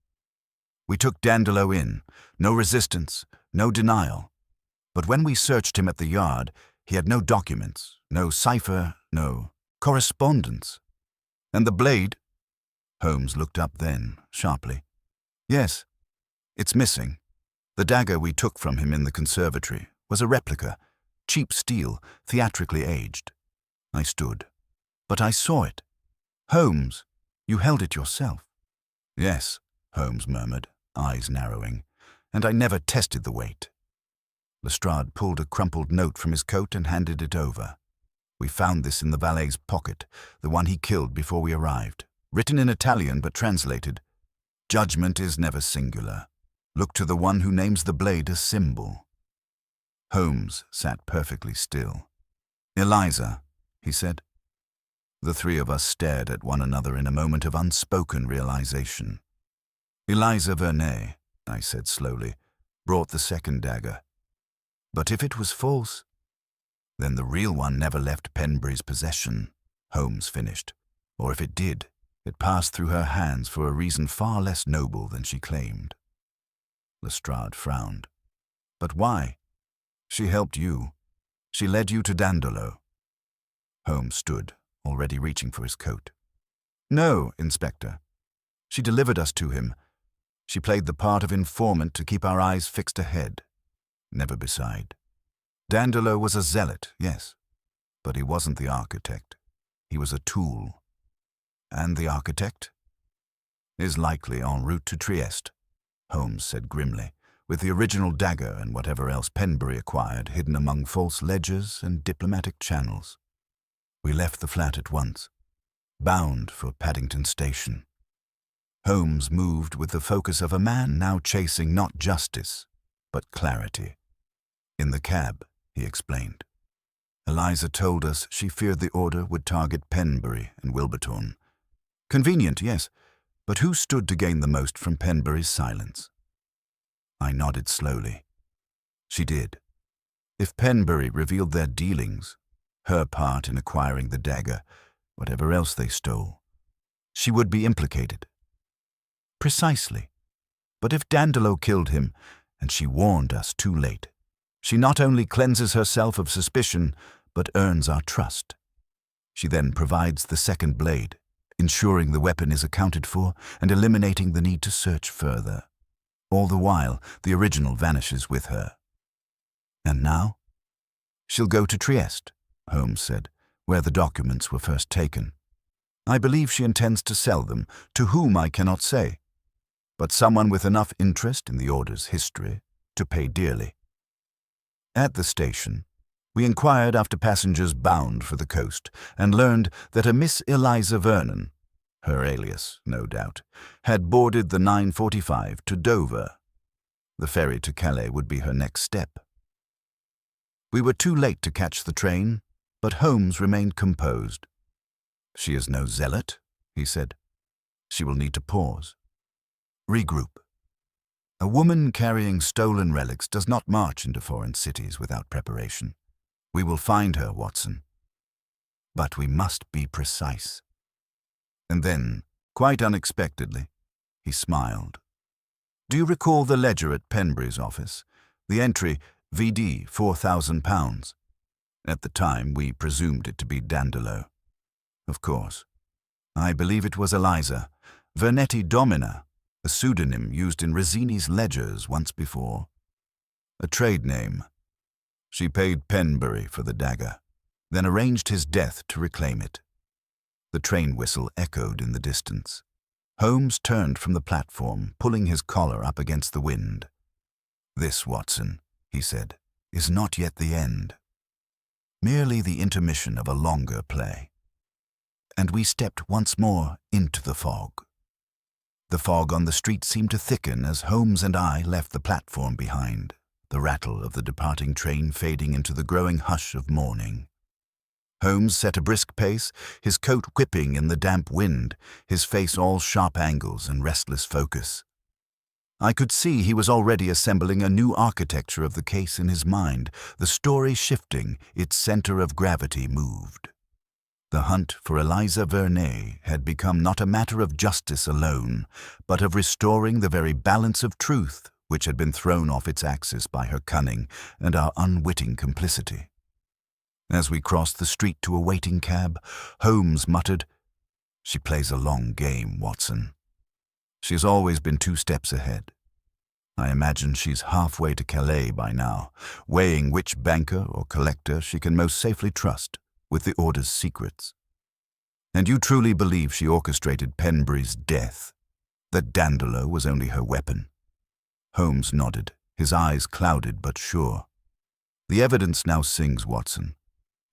"We took Dandolo in. No resistance, no denial. But when we searched him at the yard, he had no documents, no cipher, no correspondence. And the blade?" Holmes looked up then, sharply. "Yes, it's missing. The dagger we took from him in the conservatory was a replica, cheap steel, theatrically aged." I stood. "But I saw it. Holmes, you held it yourself." "Yes," Holmes murmured, eyes narrowing, "and I never tested the weight." Lestrade pulled a crumpled note from his coat and handed it over. "We found this in the valet's pocket, the one he killed before we arrived. Written in Italian but translated. Judgment is never singular. Look to the one who names the blade a symbol." Holmes sat perfectly still. "Eliza," he said. The three of us stared at one another in a moment of unspoken realization. "Eliza Vernet," I said slowly, "brought the second dagger. But if it was false, then the real one never left Penbury's possession," Holmes finished. "Or if it did, it passed through her hands for a reason far less noble than she claimed." Lestrade frowned. "But why? She helped you. She led you to Dandolo." Holmes stood, already reaching for his coat. "No, Inspector. She delivered us to him. She played the part of informant to keep our eyes fixed ahead, never beside. Dandolo was a zealot, yes, but he wasn't the architect. He was a tool. And the architect is likely en route to Trieste," Holmes said grimly, "with the original dagger and whatever else Penbury acquired hidden among false ledgers and diplomatic channels." We left the flat at once, bound for Paddington Station. Holmes moved with the focus of a man now chasing not justice, but clarity. "In the cab," he explained. "Eliza told us she feared the order would target Penbury and Wilberton. Convenient, yes, but who stood to gain the most from Penbury's silence?" I nodded slowly. She did. If Penbury revealed their dealings, her part in acquiring the dagger, whatever else they stole, she would be implicated. Precisely. But if Dandolo killed him, and she warned us too late, she not only cleanses herself of suspicion, but earns our trust. She then provides the second blade, ensuring the weapon is accounted for and eliminating the need to search further. All the while, the original vanishes with her. And now? "She'll go to Trieste," Holmes said, "where the documents were first taken. I believe she intends to sell them, to whom I cannot say, but someone with enough interest in the order's history to pay dearly." At the station, we inquired after passengers bound for the coast and learned that a Miss Eliza Vernon, her alias, no doubt, had boarded the 9:45 to Dover. The ferry to Calais would be her next step. We were too late to catch the train, but Holmes remained composed. She is no zealot, he said. She will need to pause. Regroup. A woman carrying stolen relics does not march into foreign cities without preparation. We will find her, Watson. But we must be precise. And then, quite unexpectedly, he smiled. Do you recall the ledger at Penbury's office? The entry, VD, £4,000. At the time, we presumed it to be Dandolo. Of course. I believe it was Eliza, Vernetti Domina, a pseudonym used in Rizzini's ledgers once before. A trade name. She paid Penbury for the dagger, then arranged his death to reclaim it. The train whistle echoed in the distance. Holmes turned from the platform, pulling his collar up against the wind. This, Watson, he said, is not yet the end. Merely the intermission of a longer play. And we stepped once more into the fog. The fog on the street seemed to thicken as Holmes and I left the platform behind, the rattle of the departing train fading into the growing hush of morning. Holmes set a brisk pace, his coat whipping in the damp wind, his face all sharp angles and restless focus. I could see he was already assembling a new architecture of the case in his mind, the story shifting, its center of gravity moved. The hunt for Eliza Vernet had become not a matter of justice alone, but of restoring the very balance of truth which had been thrown off its axis by her cunning and our unwitting complicity. As we crossed the street to a waiting cab, Holmes muttered, "She plays a long game, Watson. She has always been 2 steps ahead. I imagine she's halfway to Calais by now, weighing which banker or collector she can most safely trust with the Order's secrets. And you truly believe she orchestrated Penbury's death, that Dandolo was only her weapon?" Holmes nodded, his eyes clouded but sure. "The evidence now sings, Watson.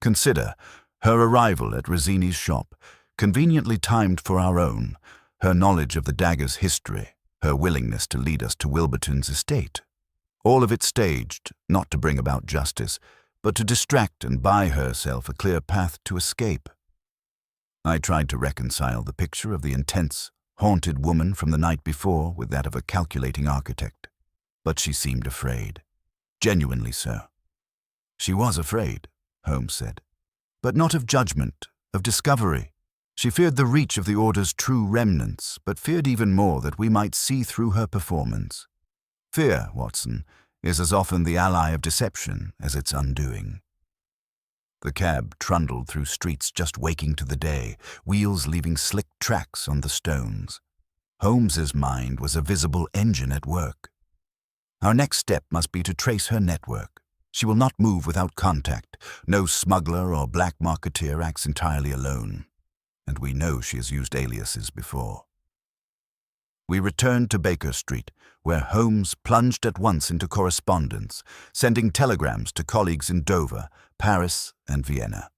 Consider her arrival at Rizzini's shop, conveniently timed for our own, her knowledge of the dagger's history, her willingness to lead us to Wilburton's estate. All of it staged, not to bring about justice, but to distract and buy herself a clear path to escape." I tried to reconcile the picture of the intense, haunted woman from the night before with that of a calculating architect, but she seemed afraid. Genuinely so. "She was afraid," Holmes said, "but not of judgment, of discovery. She feared the reach of the Order's true remnants, but feared even more that we might see through her performance. Fear, Watson, is as often the ally of deception as its undoing." The cab trundled through streets just waking to the day, wheels leaving slick tracks on the stones. Holmes's mind was a visible engine at work. Our next step must be to trace her network. She will not move without contact. No smuggler or black marketeer acts entirely alone. And we know she has used aliases before. We returned to Baker Street, where Holmes plunged at once into correspondence, sending telegrams to colleagues in Dover, Paris, and Vienna.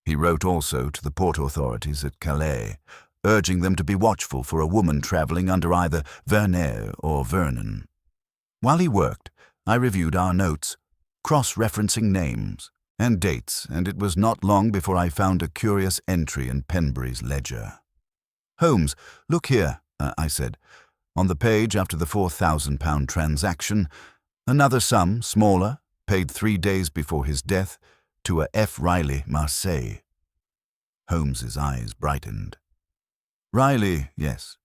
He wrote also to the port authorities at Calais, urging them to be watchful for a woman traveling under either Vernet or Vernon. While he worked, I reviewed our notes, cross-referencing names and dates, and it was not long before I found a curious entry in Penbury's ledger. "Holmes, look here," I said. "On the page after the £4,000 transaction, another sum, smaller, paid 3 days before his death, to a F. Riley, Marseille." Holmes's eyes brightened. "Riley, yes.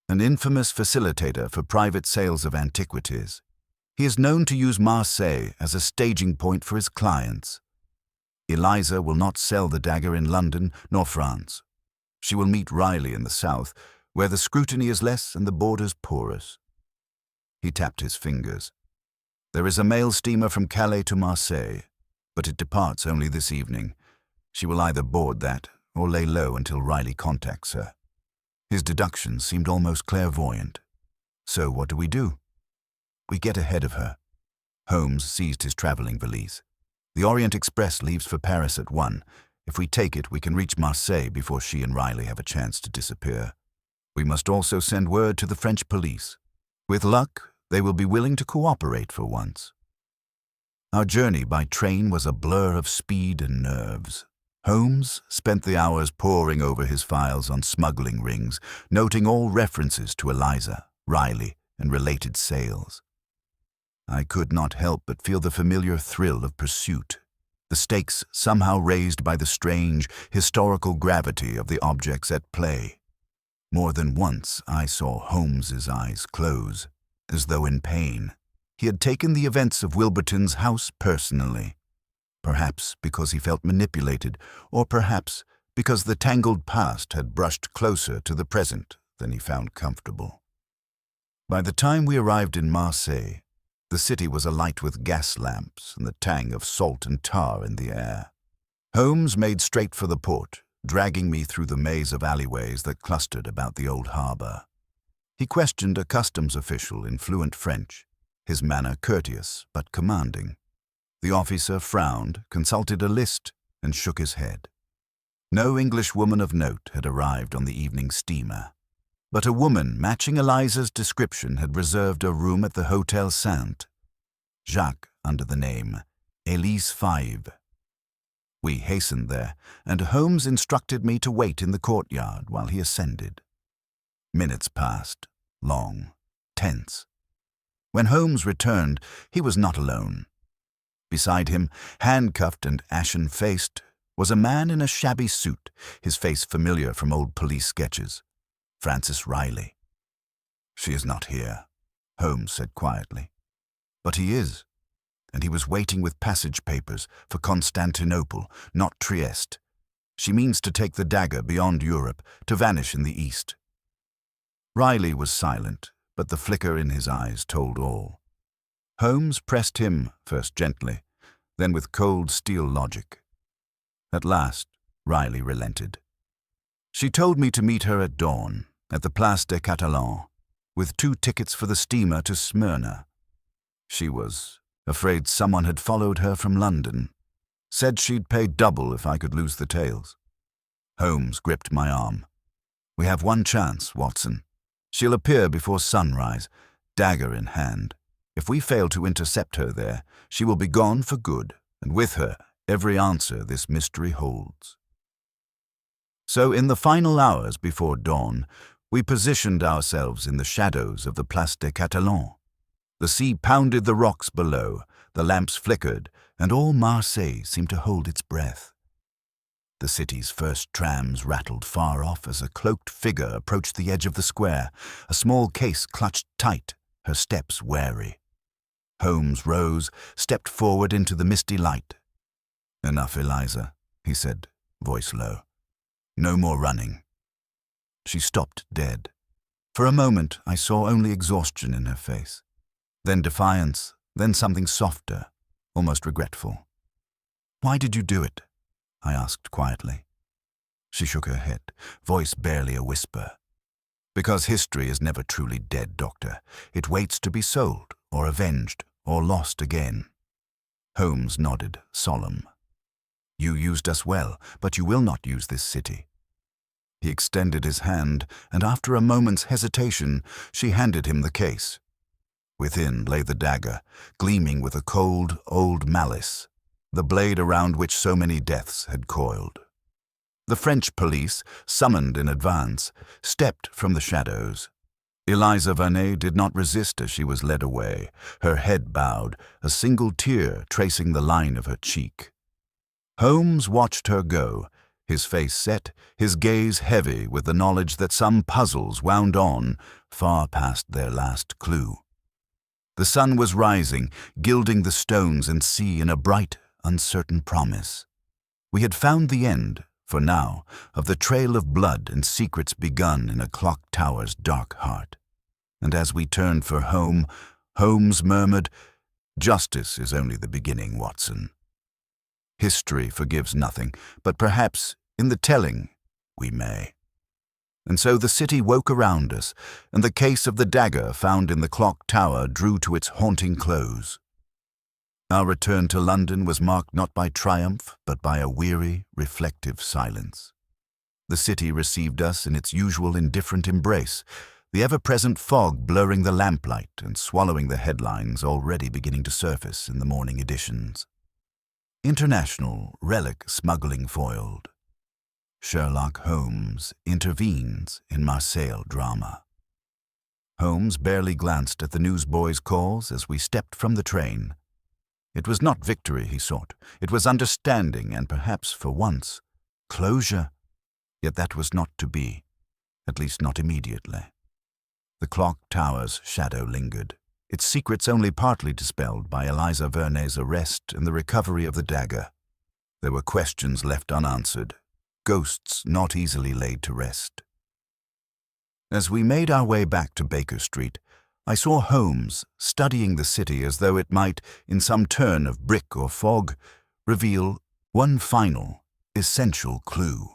An infamous facilitator for private sales of antiquities. He is known to use Marseille as a staging point for his clients. Eliza will not sell the dagger in London nor France. She will meet Riley in the south, where the scrutiny is less and the borders porous." He tapped his fingers. "There is a mail steamer from Calais to Marseille, but it departs only this evening. She will either board that or lay low until Riley contacts her." His deductions seemed almost clairvoyant. "So what do we do?" "We get ahead of her." Holmes seized his traveling valise. "The Orient Express leaves for Paris at 1. If we take it, we can reach Marseille before she and Riley have a chance to disappear. We must also send word to the French police. With luck, they will be willing to cooperate for once." Our journey by train was a blur of speed and nerves. Holmes spent the hours poring over his files on smuggling rings, noting all references to Eliza, Riley, and related sales. I could not help but feel the familiar thrill of pursuit, the stakes somehow raised by the strange, historical gravity of the objects at play. More than once I saw Holmes's eyes close, as though in pain. He had taken the events of Wilburton's house personally, perhaps because he felt manipulated, or perhaps because the tangled past had brushed closer to the present than he found comfortable. By the time we arrived in Marseille, the city was alight with gas lamps and the tang of salt and tar in the air. Holmes made straight for the port, dragging me through the maze of alleyways that clustered about the old harbor. He questioned a customs official in fluent French, his manner courteous but commanding. The officer frowned, consulted a list, and shook his head. No Englishwoman of note had arrived on the evening steamer, but a woman matching Eliza's description had reserved a room at the Hotel Saint Jacques under the name Elise 5. We hastened there, and Holmes instructed me to wait in the courtyard while he ascended. Minutes passed, long, tense. When Holmes returned, he was not alone. Beside him, handcuffed and ashen-faced, was a man in a shabby suit, his face familiar from old police sketches. Francis Riley. "She is not here," Holmes said quietly. "But he is, and he was waiting with passage papers for Constantinople, not Trieste. She means to take the Dagger beyond Europe, to vanish in the East." Riley was silent, but the flicker in his eyes told all. Holmes pressed him, first gently, then with cold steel logic. At last, Riley relented. "She told me to meet her at dawn, at the Place des Catalans, with 2 tickets for the steamer to Smyrna. She was afraid someone had followed her from London. Said she'd pay double if I could lose the tails." Holmes gripped my arm. "We have one chance, Watson. She'll appear before sunrise, dagger in hand. If we fail to intercept her there, she will be gone for good, and with her every answer this mystery holds." So in the final hours before dawn, we positioned ourselves in the shadows of the Place des Catalans. The sea pounded the rocks below, the lamps flickered, and all Marseille seemed to hold its breath. The city's first trams rattled far off as a cloaked figure approached the edge of the square, a small case clutched tight, her steps wary. Holmes rose, stepped forward into the misty light. "Enough, Eliza," he said, voice low. "No more running." She stopped dead. For a moment, I saw only exhaustion in her face. Then defiance, then something softer, almost regretful. "Why did you do it?" I asked quietly. She shook her head, voice barely a whisper. "Because history is never truly dead, Doctor. It waits to be sold, or avenged, or lost again." Holmes nodded, solemn. "You used us well, but you will not use this city." He extended his hand, and after a moment's hesitation, she handed him the case. Within lay the dagger, gleaming with a cold, old malice, the blade around which so many deaths had coiled. The French police, summoned in advance, stepped from the shadows. Eliza Vernet did not resist as she was led away, her head bowed, a single tear tracing the line of her cheek. Holmes watched her go, his face set, his gaze heavy with the knowledge that some puzzles wound on far past their last clue. The sun was rising, gilding the stones and sea in a bright, uncertain promise. We had found the end, for now, of the trail of blood and secrets begun in a clock tower's dark heart. And as we turned for home, Holmes murmured, "Justice is only the beginning, Watson. History forgives nothing, but perhaps, in the telling, we may." And so the city woke around us, and the case of the dagger found in the clock tower drew to its haunting close. Our return to London was marked not by triumph, but by a weary, reflective silence. The city received us in its usual indifferent embrace, the ever-present fog blurring the lamplight and swallowing the headlines already beginning to surface in the morning editions. International relic smuggling foiled. Sherlock Holmes intervenes in Marseille drama. Holmes barely glanced at the newsboy's calls as we stepped from the train. It was not victory he sought. It was understanding and perhaps, for once, closure. Yet that was not to be, at least not immediately. The clock tower's shadow lingered, its secrets only partly dispelled by Eliza Vernet's arrest and the recovery of the dagger. There were questions left unanswered, ghosts not easily laid to rest. As we made our way back to Baker Street, I saw Holmes studying the city as though it might, in some turn of brick or fog, reveal one final, essential clue.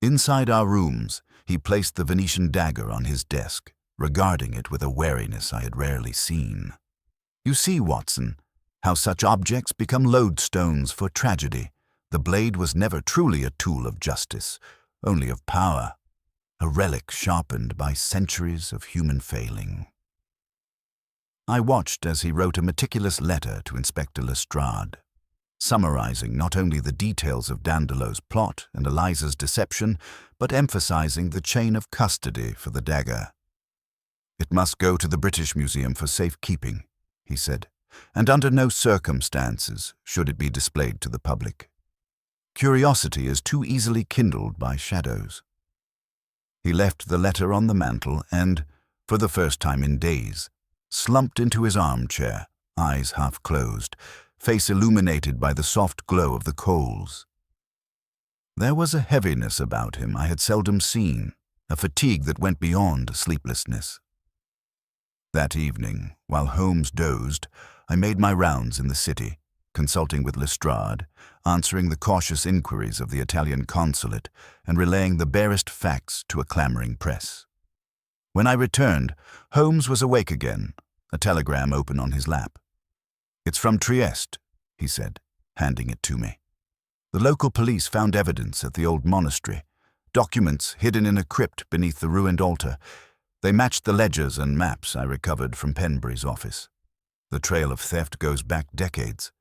Inside our rooms, he placed the Venetian dagger on his desk, regarding it with a wariness I had rarely seen. You see, Watson, how such objects become lodestones for tragedy. The blade was never truly a tool of justice, only of power, a relic sharpened by centuries of human failing. I watched as he wrote a meticulous letter to Inspector Lestrade, summarizing not only the details of Dandelot's plot and Eliza's deception, but emphasizing the chain of custody for the dagger. "It must go to the British Museum for safekeeping," he said, "and under no circumstances should it be displayed to the public. Curiosity is too easily kindled by shadows." He left the letter on the mantel and, for the first time in days, slumped into his armchair, eyes half closed, face illuminated by the soft glow of the coals. There was a heaviness about him I had seldom seen, a fatigue that went beyond sleeplessness. That evening, while Holmes dozed, I made my rounds in the city, consulting with Lestrade, answering the cautious inquiries of the Italian consulate, and relaying the barest facts to a clamoring press. When I returned, Holmes was awake again, a telegram open on his lap. "It's from Trieste," he said, handing it to me. "The local police found evidence at the old monastery, documents hidden in a crypt beneath the ruined altar. They matched the ledgers and maps I recovered from Penbury's office. The trail of theft goes back decades.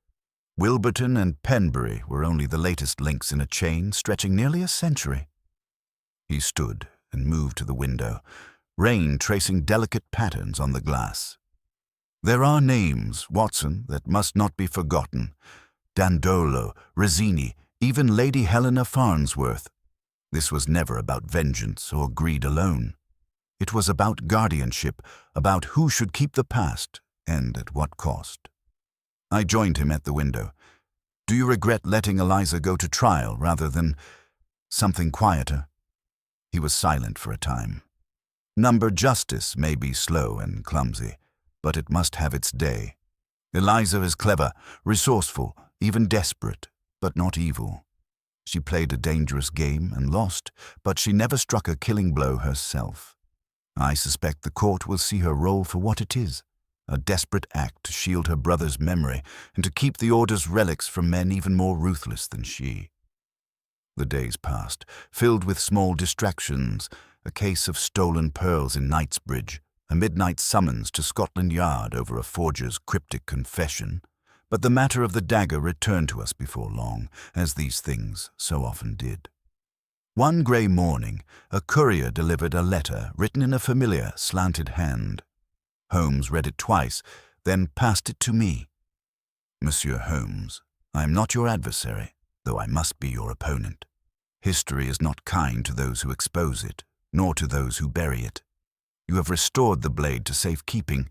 Wilburton and Penbury were only the latest links in a chain stretching nearly a century." He stood and moved to the window, rain tracing delicate patterns on the glass. "There are names, Watson, that must not be forgotten. Dandolo, Rizzini, even Lady Helena Farnsworth. This was never about vengeance or greed alone. It was about guardianship, about who should keep the past, and at what cost." I joined him at the window. "Do you regret letting Eliza go to trial rather than something quieter?" He was silent for a time. "Number justice may be slow and clumsy, but it must have its day. Eliza is clever, resourceful, even desperate, but not evil. She played a dangerous game and lost, but she never struck a killing blow herself. I suspect the court will see her role for what it is, a desperate act to shield her brother's memory and to keep the Order's relics from men even more ruthless than she." The days passed, filled with small distractions, a case of stolen pearls in Knightsbridge, a midnight summons to Scotland Yard over a forger's cryptic confession. But the matter of the dagger returned to us before long, as these things so often did. One grey morning, a courier delivered a letter written in a familiar, slanted hand. Holmes read it twice, then passed it to me. "Monsieur Holmes, I am not your adversary, though I must be your opponent. History is not kind to those who expose it, nor to those who bury it. You have restored the blade to safekeeping,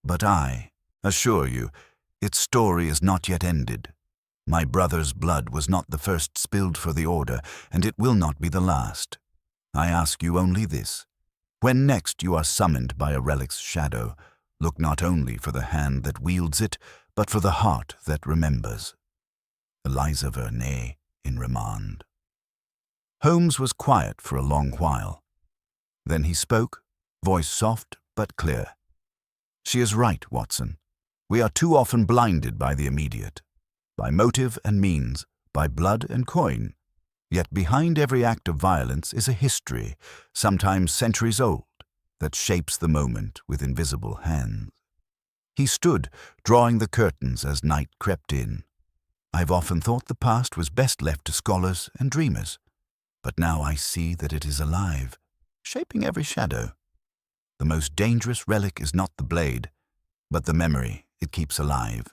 but I assure you, its story is not yet ended. My brother's blood was not the first spilled for the Order, and it will not be the last. I ask you only this. When next you are summoned by a relic's shadow, look not only for the hand that wields it, but for the heart that remembers. Eliza Vernet in remand." Holmes was quiet for a long while. Then he spoke, voice soft but clear. "She is right, Watson. We are too often blinded by the immediate, by motive and means, by blood and coin. Yet behind every act of violence is a history, sometimes centuries old, that shapes the moment with invisible hands." He stood, drawing the curtains as night crept in. I've often thought the past was best left to scholars and dreamers, but now I see that it is alive, shaping every shadow. The most dangerous relic is not the blade, but the memory it keeps alive.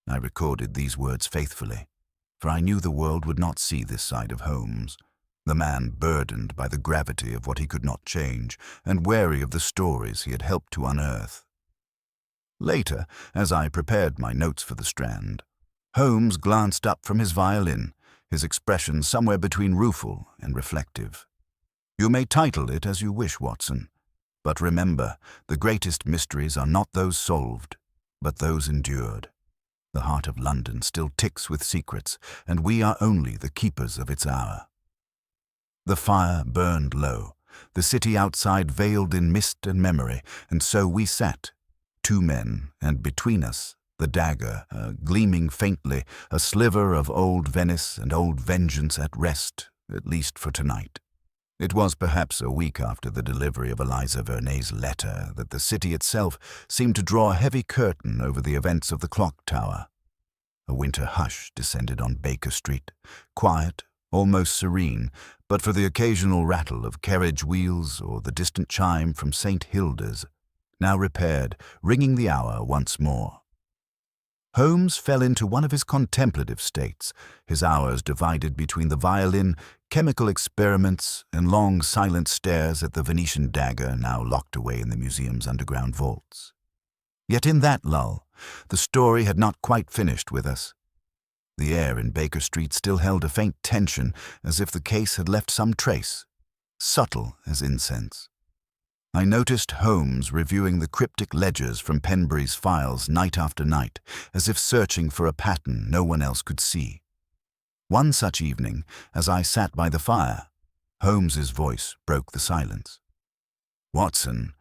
I recorded these words faithfully, for I knew the world would not see this side of Holmes, the man burdened by the gravity of what he could not change and wary of the stories he had helped to unearth. Later, as I prepared my notes for the Strand, Holmes glanced up from his violin, his expression somewhere between rueful and reflective. "You may title it as you wish, Watson, but remember, the greatest mysteries are not those solved, but those endured. The heart of London still ticks with secrets, and we are only the keepers of its hour." The fire burned low, the city outside veiled in mist and memory, and so we sat, 2 men, and between us, the dagger, gleaming faintly, a sliver of old Venice and old vengeance at rest, at least for tonight. It was perhaps a week after the delivery of Eliza Vernet's letter that the city itself seemed to draw a heavy curtain over the events of the clock tower. A winter hush descended on Baker Street, quiet, almost serene, but for the occasional rattle of carriage wheels or the distant chime from St. Hilda's, now repaired, ringing the hour once more. Holmes fell into one of his contemplative states, his hours divided between the violin, chemical experiments, and long silent stares at the Venetian dagger now locked away in the museum's underground vaults. Yet in that lull, the story had not quite finished with us. The air in Baker Street still held a faint tension, as if the case had left some trace, subtle as incense. I noticed Holmes reviewing the cryptic ledgers from Penbury's files night after night, as if searching for a pattern no one else could see. One such evening, as I sat by the fire, Holmes's voice broke the silence. "Watson,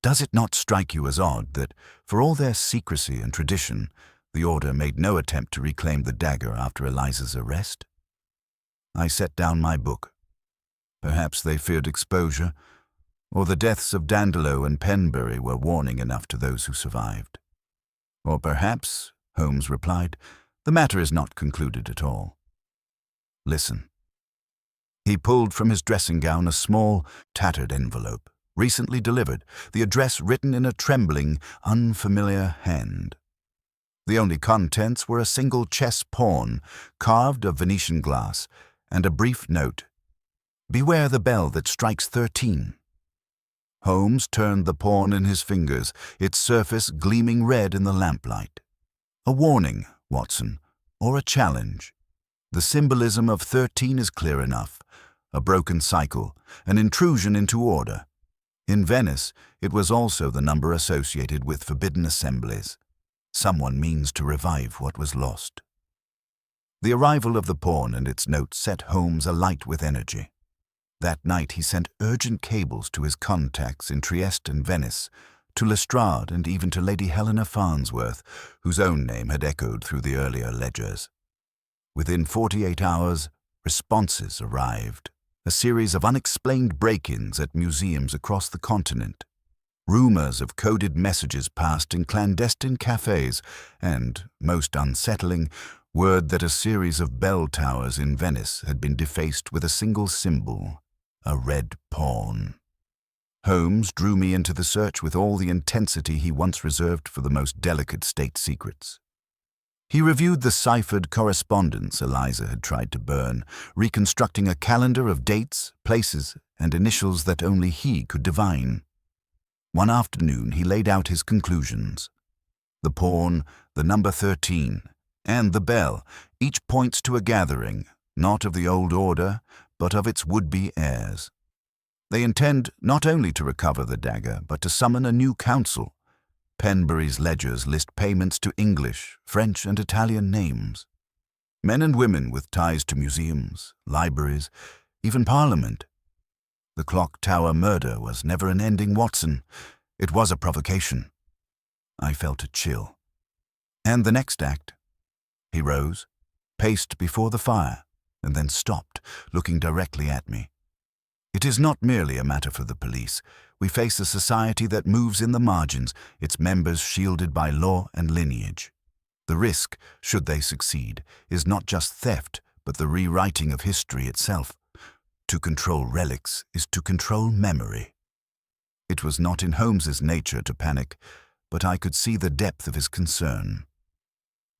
does it not strike you as odd that, for all their secrecy and tradition, the Order made no attempt to reclaim the dagger after Eliza's arrest?" I set down my book. Perhaps they feared exposure, or the deaths of Dandolo and Penbury were warning enough to those who survived. Or perhaps, Holmes replied, the matter is not concluded at all. Listen. He pulled from his dressing gown a small, tattered envelope, recently delivered, the address written in a trembling, unfamiliar hand. The only contents were a single chess pawn, carved of Venetian glass, and a brief note. "Beware the bell that strikes 13. Holmes turned the pawn in his fingers, its surface gleaming red in the lamplight. "A warning, Watson, or a challenge. The symbolism of 13 is clear enough. A broken cycle, an intrusion into order. In Venice, it was also the number associated with forbidden assemblies. Someone means to revive what was lost." The arrival of the pawn and its note set Holmes alight with energy. That night he sent urgent cables to his contacts in Trieste and Venice, to Lestrade and even to Lady Helena Farnsworth, whose own name had echoed through the earlier ledgers. Within 48 hours, responses arrived, a series of unexplained break-ins at museums across the continent. Rumors of coded messages passed in clandestine cafes and, most unsettling, word that a series of bell towers in Venice had been defaced with a single symbol, a red pawn. Holmes drew me into the search with all the intensity he once reserved for the most delicate state secrets. He reviewed the ciphered correspondence Eliza had tried to burn, reconstructing a calendar of dates, places, and initials that only he could divine. One afternoon he laid out his conclusions. The pawn, the number 13, and the bell, each points to a gathering, not of the old order, but of its would-be heirs. They intend not only to recover the dagger, but to summon a new council. Penbury's ledgers list payments to English, French, and Italian names. Men and women with ties to museums, libraries, even Parliament. The clock tower murder was never an ending, Watson. It was a provocation. I felt a chill. And the next act. He rose, paced before the fire, and then stopped, looking directly at me. It is not merely a matter for the police. We face a society that moves in the margins, its members shielded by law and lineage. The risk, should they succeed, is not just theft, but the rewriting of history itself. To control relics is to control memory. It was not in Holmes's nature to panic, but I could see the depth of his concern.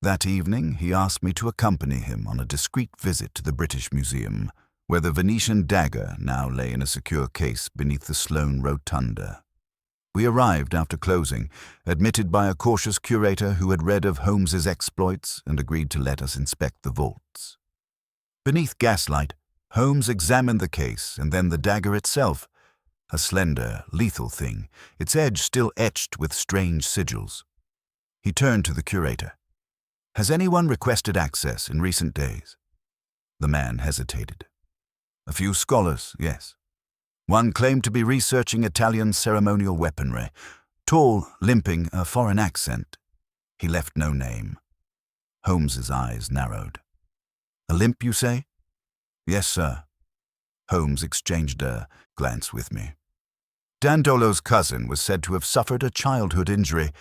That evening, he asked me to accompany him on a discreet visit to the British Museum, where the Venetian dagger now lay in a secure case beneath the Sloane Rotunda. We arrived after closing, admitted by a cautious curator who had read of Holmes's exploits and agreed to let us inspect the vaults. Beneath gaslight, Holmes examined the case and then the dagger itself, a slender, lethal thing, its edge still etched with strange sigils. He turned to the curator. "Has anyone requested access in recent days?" The man hesitated. "A few scholars, yes. One claimed to be researching Italian ceremonial weaponry, tall, limping, a foreign accent. He left no name." Holmes's eyes narrowed. "A limp, you say?" "Yes, sir." Holmes exchanged a glance with me. "Dandolo's cousin was said to have suffered a childhood injury.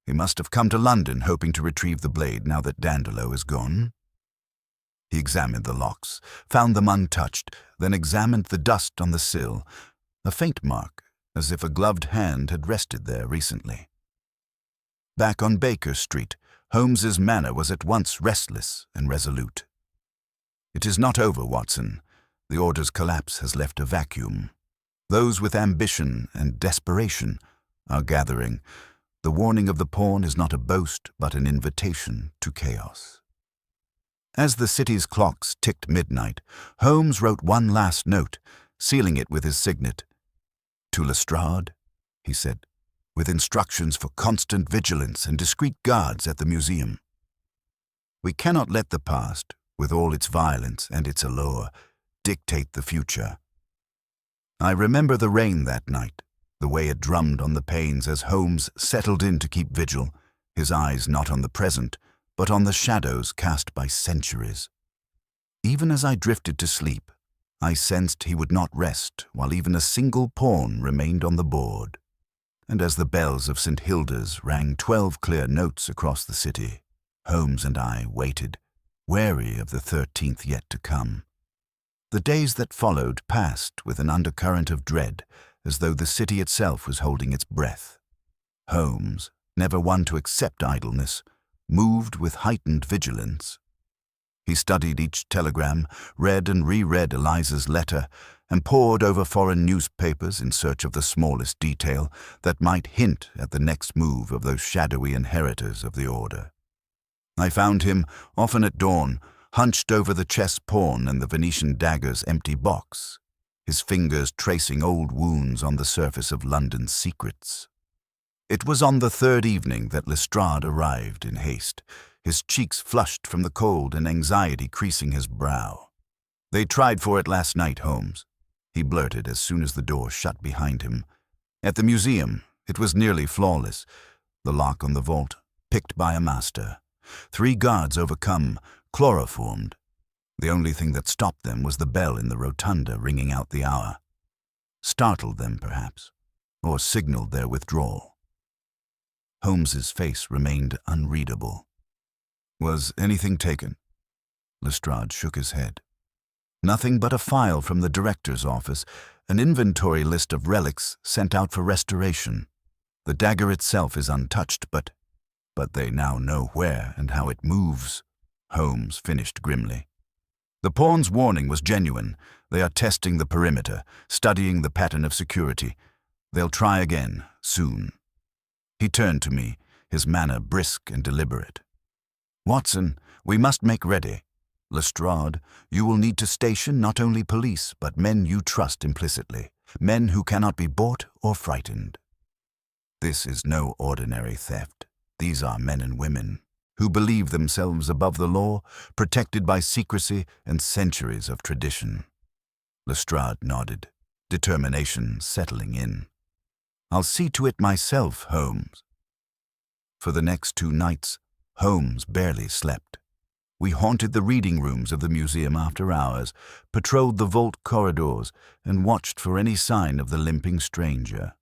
He must have come to London hoping to retrieve the blade now that Dandolo is gone." He examined the locks, found them untouched, then examined the dust on the sill, a faint mark, as if a gloved hand had rested there recently. Back on Baker Street, Holmes's manner was at once restless and resolute. "It is not over, Watson. The Order's collapse has left a vacuum. Those with ambition and desperation are gathering. The warning of the pawn is not a boast, but an invitation to chaos." As the city's clocks ticked midnight, Holmes wrote one last note, sealing it with his signet. "To Lestrade," he said, "with instructions for constant vigilance and discreet guards at the museum. We cannot let the past, with all its violence and its allure, dictate the future." I remember the rain that night, the way it drummed on the panes as Holmes settled in to keep vigil, his eyes not on the present, but on the shadows cast by centuries. Even as I drifted to sleep, I sensed he would not rest while even a single pawn remained on the board. And as the bells of St. Hilda's rang 12 clear notes across the city, Holmes and I waited, wary of the 13th yet to come. The days that followed passed with an undercurrent of dread, as though the city itself was holding its breath. Holmes, never one to accept idleness, moved with heightened vigilance. He studied each telegram, read and reread Eliza's letter, and pored over foreign newspapers in search of the smallest detail that might hint at the next move of those shadowy inheritors of the Order. I found him, often at dawn, hunched over the chess pawn and the Venetian dagger's empty box, his fingers tracing old wounds on the surface of London's secrets. It was on the third evening that Lestrade arrived in haste, his cheeks flushed from the cold and anxiety creasing his brow. "They tried for it last night, Holmes," he blurted as soon as the door shut behind him. "At the museum, it was nearly flawless. The lock on the vault, picked by a master. 3 guards overcome, chloroformed. The only thing that stopped them was the bell in the rotunda ringing out the hour. Startled them, perhaps, or signaled their withdrawal." Holmes's face remained unreadable. "Was anything taken?" Lestrade shook his head. "Nothing but a file from the director's office, an inventory list of relics sent out for restoration. The dagger itself is untouched, but they now know where and how it moves," Holmes finished grimly. "The pawn's warning was genuine. They are testing the perimeter, studying the pattern of security. They'll try again, soon." He turned to me, his manner brisk and deliberate. "Watson, we must make ready. Lestrade, you will need to station not only police, but men you trust implicitly, men who cannot be bought or frightened. This is no ordinary theft. These are men and women who believe themselves above the law, protected by secrecy and centuries of tradition." Lestrade nodded, determination settling in. "I'll see to it myself, Holmes." For the next 2 nights, Holmes barely slept. We haunted the reading rooms of the museum after hours, patrolled the vault corridors, and watched for any sign of the limping stranger.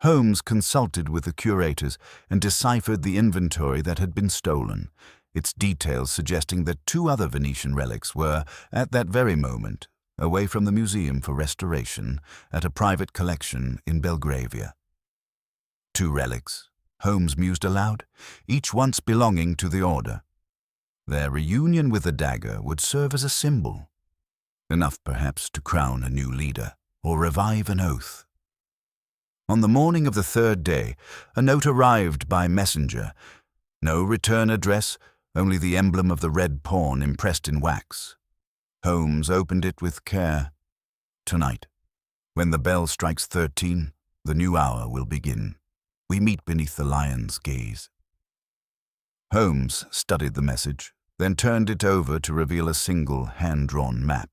Holmes consulted with the curators and deciphered the inventory that had been stolen, its details suggesting that 2 other Venetian relics were, at that very moment, away from the museum for restoration at a private collection in Belgravia. 2 relics, Holmes mused aloud, each once belonging to the order. Their reunion with the dagger would serve as a symbol, enough perhaps to crown a new leader or revive an oath. On the morning of the 3rd day, a note arrived by messenger. No return address, only the emblem of the red pawn impressed in wax. Holmes opened it with care. Tonight, when the bell strikes 13, the new hour will begin. We meet beneath the lion's gaze. Holmes studied the message, then turned it over to reveal a single hand-drawn map.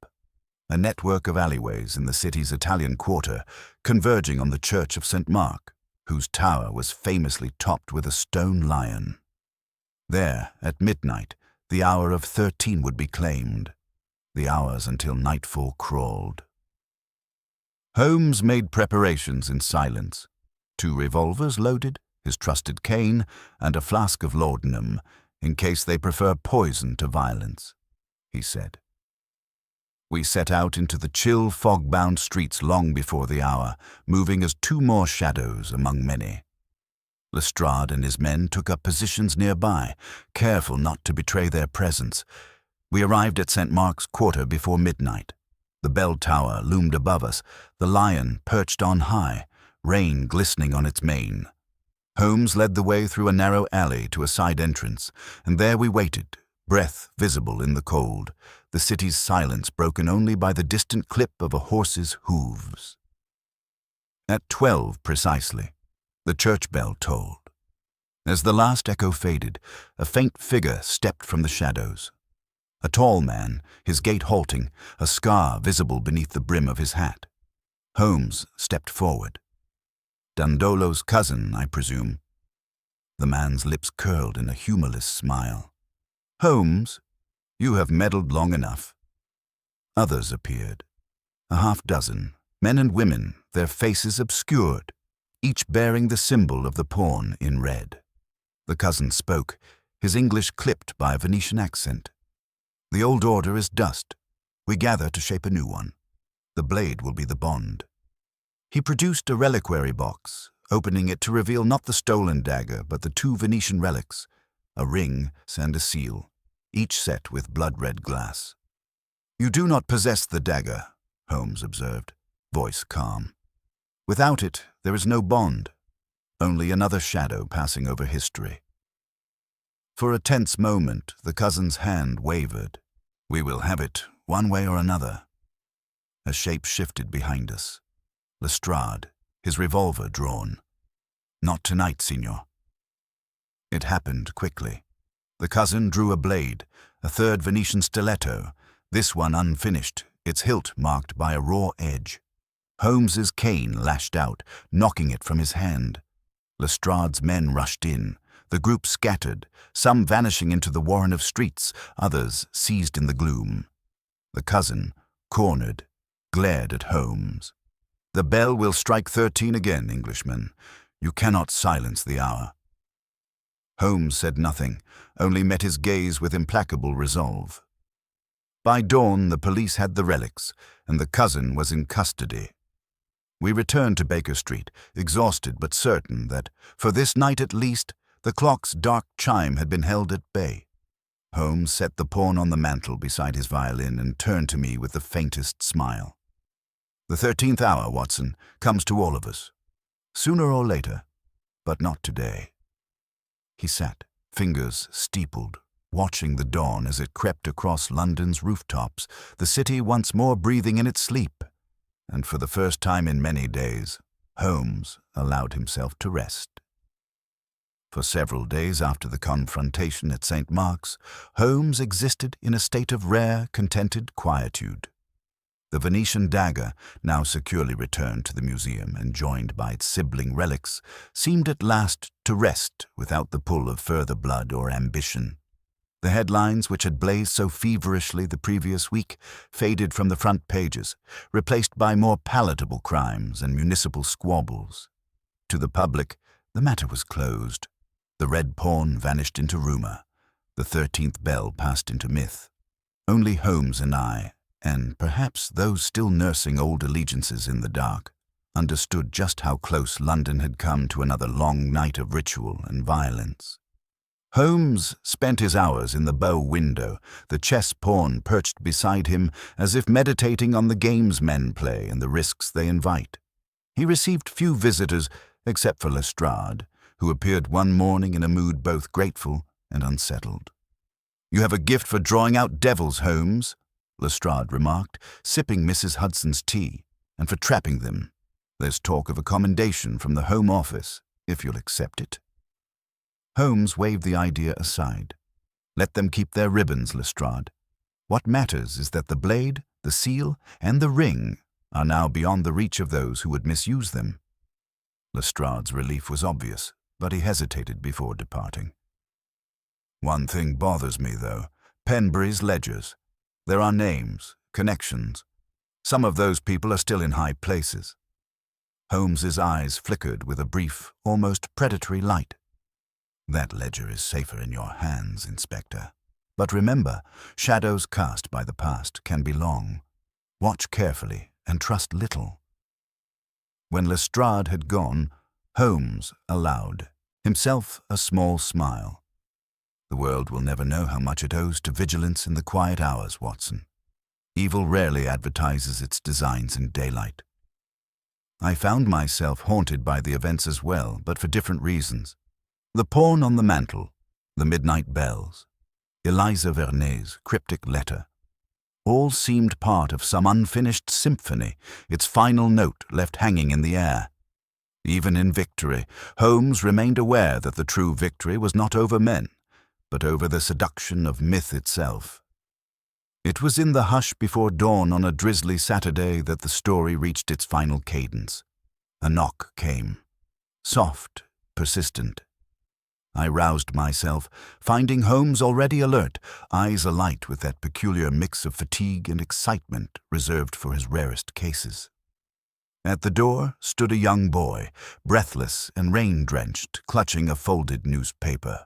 A network of alleyways in the city's Italian quarter converging on the Church of St. Mark, whose tower was famously topped with a stone lion. There, at midnight, the hour of 13 would be claimed. The hours until nightfall crawled. Holmes made preparations in silence. 2 revolvers loaded, his trusted cane, and a flask of laudanum, in case they prefer poison to violence, he said. We set out into the chill, fog-bound streets long before the hour, moving as 2 more shadows among many. Lestrade and his men took up positions nearby, careful not to betray their presence. We arrived at St. Mark's Quarter before midnight. The bell tower loomed above us, the lion perched on high, rain glistening on its mane. Holmes led the way through a narrow alley to a side entrance, and there we waited, breath visible in the cold, the city's silence broken only by the distant clip of a horse's hooves. At 12 precisely, the church bell tolled. As the last echo faded, a faint figure stepped from the shadows. A tall man, his gait halting, a scar visible beneath the brim of his hat. Holmes stepped forward. Dandolo's cousin, I presume. The man's lips curled in a humorless smile. Holmes, you have meddled long enough. Others appeared. A half-dozen, men and women, their faces obscured, each bearing the symbol of the pawn in red. The cousin spoke, his English clipped by a Venetian accent. The old order is dust. We gather to shape a new one. The blade will be the bond. He produced a reliquary box, opening it to reveal not the stolen dagger, but the 2 Venetian relics, a ring and a seal, each set with blood-red glass. You do not possess the dagger, Holmes observed, voice calm. Without it, there is no bond, only another shadow passing over history. For a tense moment, the cousin's hand wavered. We will have it, one way or another. A shape shifted behind us. Lestrade, his revolver drawn. Not tonight, Signor. It happened quickly. The cousin drew a blade, a 3rd Venetian stiletto, this one unfinished, its hilt marked by a raw edge. Holmes's cane lashed out, knocking it from his hand. Lestrade's men rushed in. The group scattered, some vanishing into the warren of streets, others seized in the gloom. The cousin, cornered, glared at Holmes. The bell will strike 13 again, Englishman. You cannot silence the hour. Holmes said nothing, only met his gaze with implacable resolve. By dawn, the police had the relics, and the cousin was in custody. We returned to Baker Street, exhausted but certain that, for this night at least, the clock's dark chime had been held at bay. Holmes set the pawn on the mantel beside his violin and turned to me with the faintest smile. The 13th hour, Watson, comes to all of us. Sooner or later, but not today. He sat, fingers steepled, watching the dawn as it crept across London's rooftops, the city once more breathing in its sleep. And for the first time in many days, Holmes allowed himself to rest. For several days after the confrontation at St. Mark's, Holmes existed in a state of rare, contented quietude. The Venetian dagger, now securely returned to the museum and joined by its sibling relics, seemed at last to rest without the pull of further blood or ambition. The headlines, which had blazed so feverishly the previous week, faded from the front pages, replaced by more palatable crimes and municipal squabbles. to the public, the matter was closed. The red pawn vanished into rumor. The 13th bell passed into myth. Only Holmes and I, and perhaps those still nursing old allegiances in the dark, understood just how close London had come to another long night of ritual and violence. Holmes spent his hours in the bow window, the chess pawn perched beside him as if meditating on the games men play and the risks they invite. He received few visitors except for Lestrade, who appeared one morning in a mood both grateful and unsettled. "You have a gift for drawing out devils, Holmes," Lestrade remarked, sipping Mrs. Hudson's tea, "and for trapping them. There's talk of a commendation from the Home Office, if you'll accept it." Holmes waved the idea aside. "Let them keep their ribbons, Lestrade. What matters is that the blade, the seal, and the ring are now beyond the reach of those who would misuse them." Lestrade's relief was obvious, but he hesitated before departing. "One thing bothers me, though. Penbury's ledgers. There are names, connections. Some of those people are still in high places." Holmes's eyes flickered with a brief, almost predatory light. "That ledger is safer in your hands, Inspector. But remember, shadows cast by the past can be long. Watch carefully and trust little." When Lestrade had gone, Holmes allowed himself a small smile. "The world will never know how much it owes to vigilance in the quiet hours, Watson. Evil rarely advertises its designs in daylight." I found myself haunted by the events as well, but for different reasons. The pawn on the mantel, the midnight bells, Eliza Vernet's cryptic letter, all seemed part of some unfinished symphony, its final note left hanging in the air. Even in victory, Holmes remained aware that the true victory was not over men, but over the seduction of myth itself. It was in the hush before dawn on a drizzly Saturday that the story reached its final cadence. A knock came, soft, persistent. I roused myself, finding Holmes already alert, eyes alight with that peculiar mix of fatigue and excitement reserved for his rarest cases. At the door stood a young boy, breathless and rain-drenched, clutching a folded newspaper.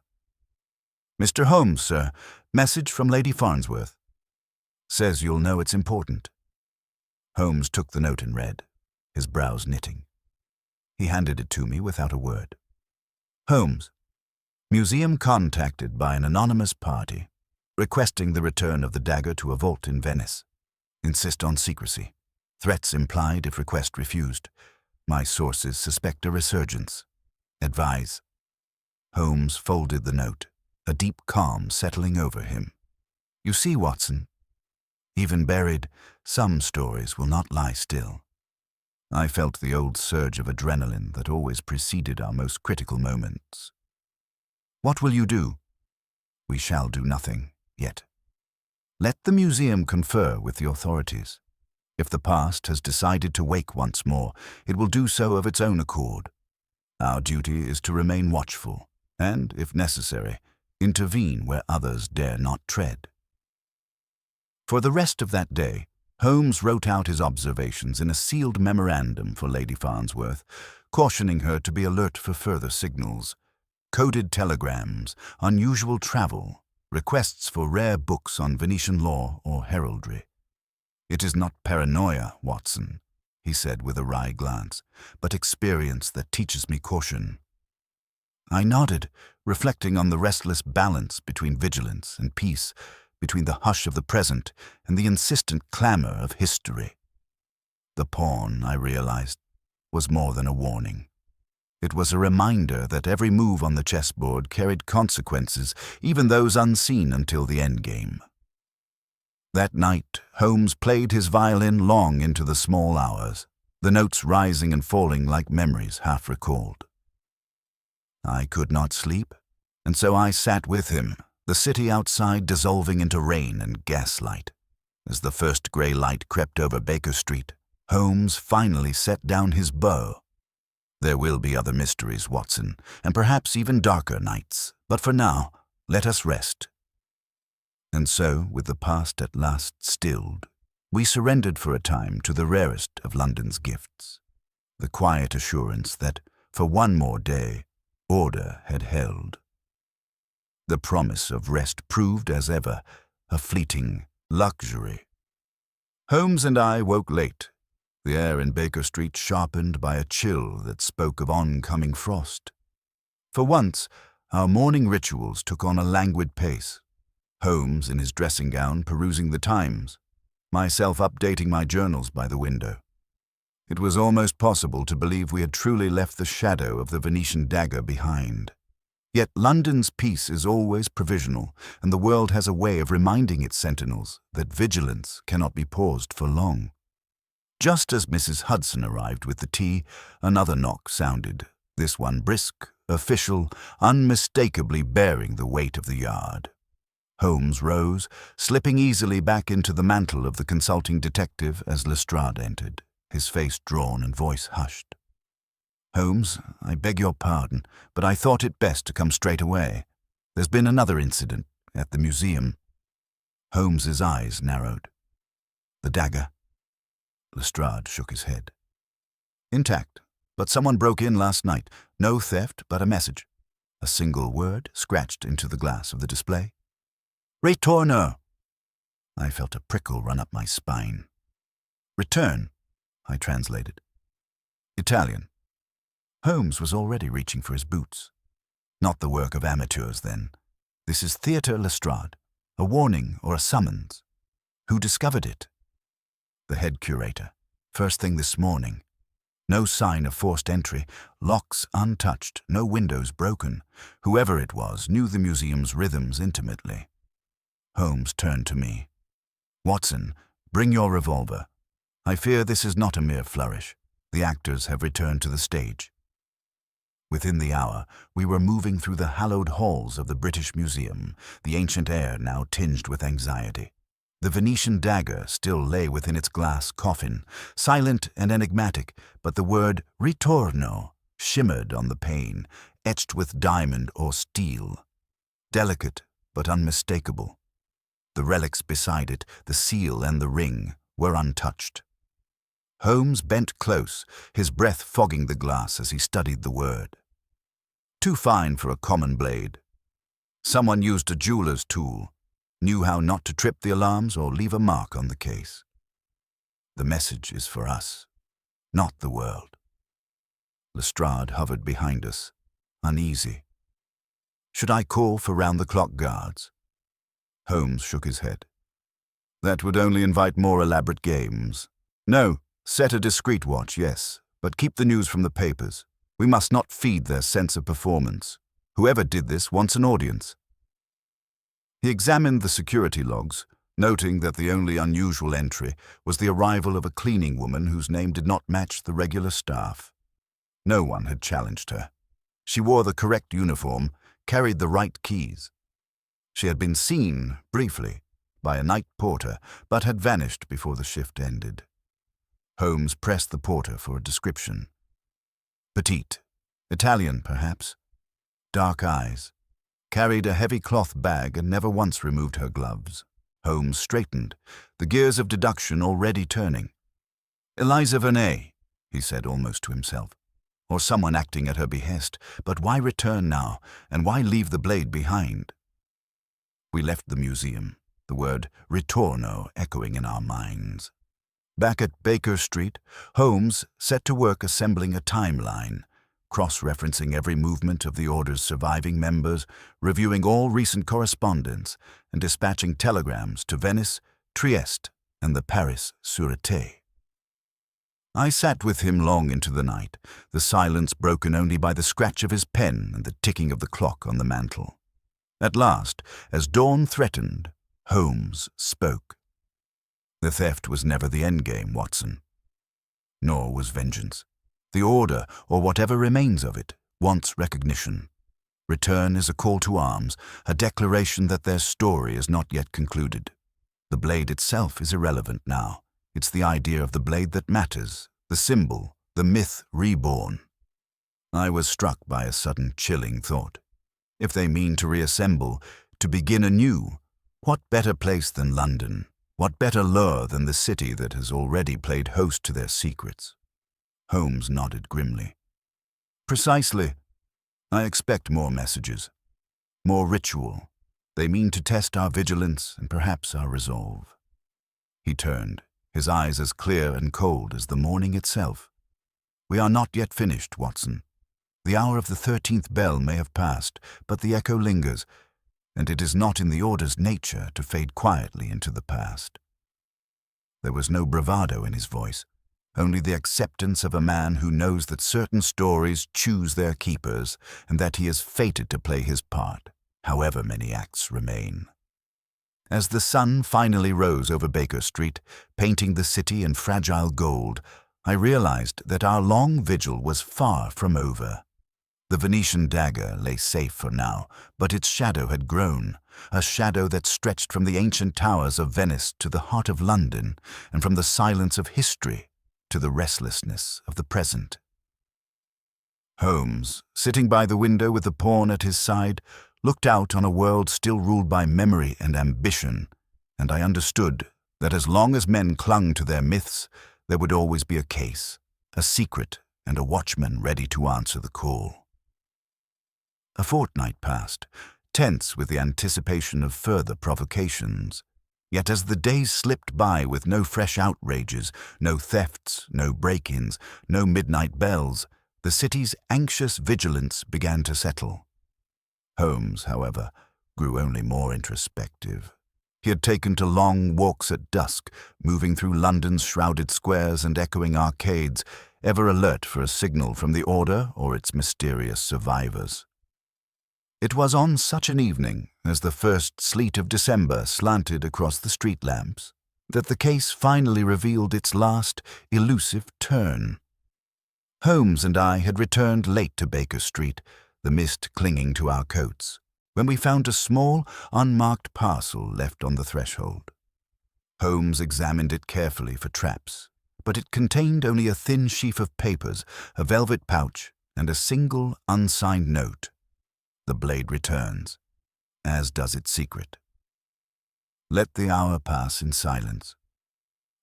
"Mr. Holmes, sir. Message from Lady Farnsworth. Says you'll know it's important." Holmes took the note and read, his brows knitting. He handed it to me without a word. "Holmes, museum contacted by an anonymous party, requesting the return of the dagger to a vault in Venice. Insist on secrecy. Threats implied if request refused. My sources suspect a resurgence. Advise." Holmes folded the note, a deep calm settling over him. "You see, Watson, even buried, some stories will not lie still." I felt the old surge of adrenaline that always preceded our most critical moments. "What will you do?" "We shall do nothing, yet. Let the museum confer with the authorities. If the past has decided to wake once more, it will do so of its own accord. Our duty is to remain watchful, and, if necessary, intervene where others dare not tread." For the rest of that day, Holmes wrote out his observations in a sealed memorandum for Lady Farnsworth, cautioning her to be alert for further signals, coded telegrams, unusual travel, requests for rare books on Venetian law or heraldry. "It is not paranoia, Watson," he said with a wry glance, "but experience that teaches me caution." I nodded, reflecting on the restless balance between vigilance and peace, between the hush of the present and the insistent clamor of history. The pawn, I realized, was more than a warning. It was a reminder that every move on the chessboard carried consequences, even those unseen until the endgame. That night, Holmes played his violin long into the small hours, the notes rising and falling like memories half recalled. I could not sleep, and so I sat with him, the city outside dissolving into rain and gaslight. As the first grey light crept over Baker Street, Holmes finally set down his bow. There will be other mysteries, Watson, and perhaps even darker nights, but for now, let us rest. And so, with the past at last stilled, we surrendered for a time to the rarest of London's gifts, the quiet assurance that, For one more day, order had held. The promise of rest proved, as ever, a fleeting luxury. Holmes and I woke late, the air in Baker Street sharpened by a chill that spoke of oncoming frost. For once, our morning rituals took on a languid pace. Holmes in his dressing gown perusing the Times, myself updating my journals by the window. It was almost possible to believe we had truly left the shadow of the Venetian dagger behind. Yet London's peace is always provisional, and the world has a way of reminding its sentinels that vigilance cannot be paused for long. Just as Mrs. Hudson arrived with the tea, another knock sounded, this one brisk, official, unmistakably bearing the weight of the yard. Holmes rose, slipping easily back into the mantle of the consulting detective as Lestrade entered, his face drawn and voice hushed. "Holmes, I beg your pardon, but I thought it best to come straight away. There's been another incident at the museum." Holmes's eyes narrowed. "The dagger?" Lestrade shook his head. "Intact, but someone broke in last night. No theft, but a message. A single word scratched into the glass of the display. Ritorno." I felt a prickle run up my spine. "Return," I translated. Italian. Holmes was already reaching for his boots. "Not the work of amateurs, then. This is Theatre Lestrade. A warning or a summons. Who discovered it?" "The head curator. First thing this morning. No sign of forced entry, locks untouched, no windows broken. Whoever it was knew the museum's rhythms intimately." Holmes turned to me. "Watson, bring your revolver. I fear this is not a mere flourish. The actors have returned to the stage." Within the hour, we were moving through the hallowed halls of the British Museum, the ancient air now tinged with anxiety. The Venetian dagger still lay within its glass coffin, silent and enigmatic, but the word ritorno shimmered on the pane, etched with diamond or steel. Delicate but unmistakable. The relics beside it, the seal and the ring, were untouched. Holmes bent close, his breath fogging the glass as he studied the word. Too fine for a common blade. Someone used a jeweler's tool, knew how not to trip the alarms or leave a mark on the case. The message is for us, not the world. Lestrade hovered behind us, uneasy. Should I call for round-the-clock guards? Holmes shook his head. That would only invite more elaborate games. No, set a discreet watch, yes, but keep the news from the papers. We must not feed their sense of performance. Whoever did this wants an audience. He examined the security logs, noting that the only unusual entry was the arrival of a cleaning woman whose name did not match the regular staff. No one had challenged her. She wore the correct uniform, carried the right keys. She had been seen, briefly, by a night porter, but had vanished before the shift ended. Holmes pressed the porter for a description. Petite, Italian perhaps, dark eyes, carried a heavy cloth bag and never once removed her gloves. Holmes straightened, the gears of deduction already turning. Eliza Vernet, he said almost to himself, or someone acting at her behest, but why return now, and why leave the blade behind? We left the museum, the word ritorno echoing in our minds. Back at Baker Street, Holmes set to work assembling a timeline, cross-referencing every movement of the Order's surviving members, reviewing all recent correspondence, and dispatching telegrams to Venice, Trieste, and the Paris Sûreté. I sat with him long into the night, the silence broken only by the scratch of his pen and the ticking of the clock on the mantel. At last, as dawn threatened, Holmes spoke. The theft was never the endgame, Watson. Nor was vengeance. The Order, or whatever remains of it, wants recognition. Return is a call to arms, a declaration that their story is not yet concluded. The blade itself is irrelevant now. It's the idea of the blade that matters, the symbol, the myth reborn. I was struck by a sudden chilling thought. If they mean to reassemble, to begin anew, what better place than London? What better lure than the city that has already played host to their secrets? Holmes nodded grimly. Precisely. I expect more messages. More ritual. They mean to test our vigilance and perhaps our resolve. He turned, his eyes as clear and cold as the morning itself. We are not yet finished, Watson. The hour of the 13th bell may have passed, but the echo lingers, and it is not in the Order's nature to fade quietly into the past. There was no bravado in his voice, only the acceptance of a man who knows that certain stories choose their keepers and that he is fated to play his part, however many acts remain. As the sun finally rose over Baker Street, painting the city in fragile gold, I realized that our long vigil was far from over. The Venetian dagger lay safe for now, but its shadow had grown, a shadow that stretched from the ancient towers of Venice to the heart of London, and from the silence of history to the restlessness of the present. Holmes, sitting by the window with the pawn at his side, looked out on a world still ruled by memory and ambition, and I understood that as long as men clung to their myths, there would always be a case, a secret, and a watchman ready to answer the call. A fortnight passed, tense with the anticipation of further provocations. Yet as the days slipped by with no fresh outrages, no thefts, no break-ins, no midnight bells, the city's anxious vigilance began to settle. Holmes, however, grew only more introspective. He had taken to long walks at dusk, moving through London's shrouded squares and echoing arcades, ever alert for a signal from the Order or its mysterious survivors. It was on such an evening, as the first sleet of December slanted across the street lamps, that the case finally revealed its last, elusive turn. Holmes and I had returned late to Baker Street, the mist clinging to our coats, when we found a small, unmarked parcel left on the threshold. Holmes examined it carefully for traps, but it contained only a thin sheaf of papers, a velvet pouch, and a single unsigned note. The blade returns, as does its secret. Let the hour pass in silence.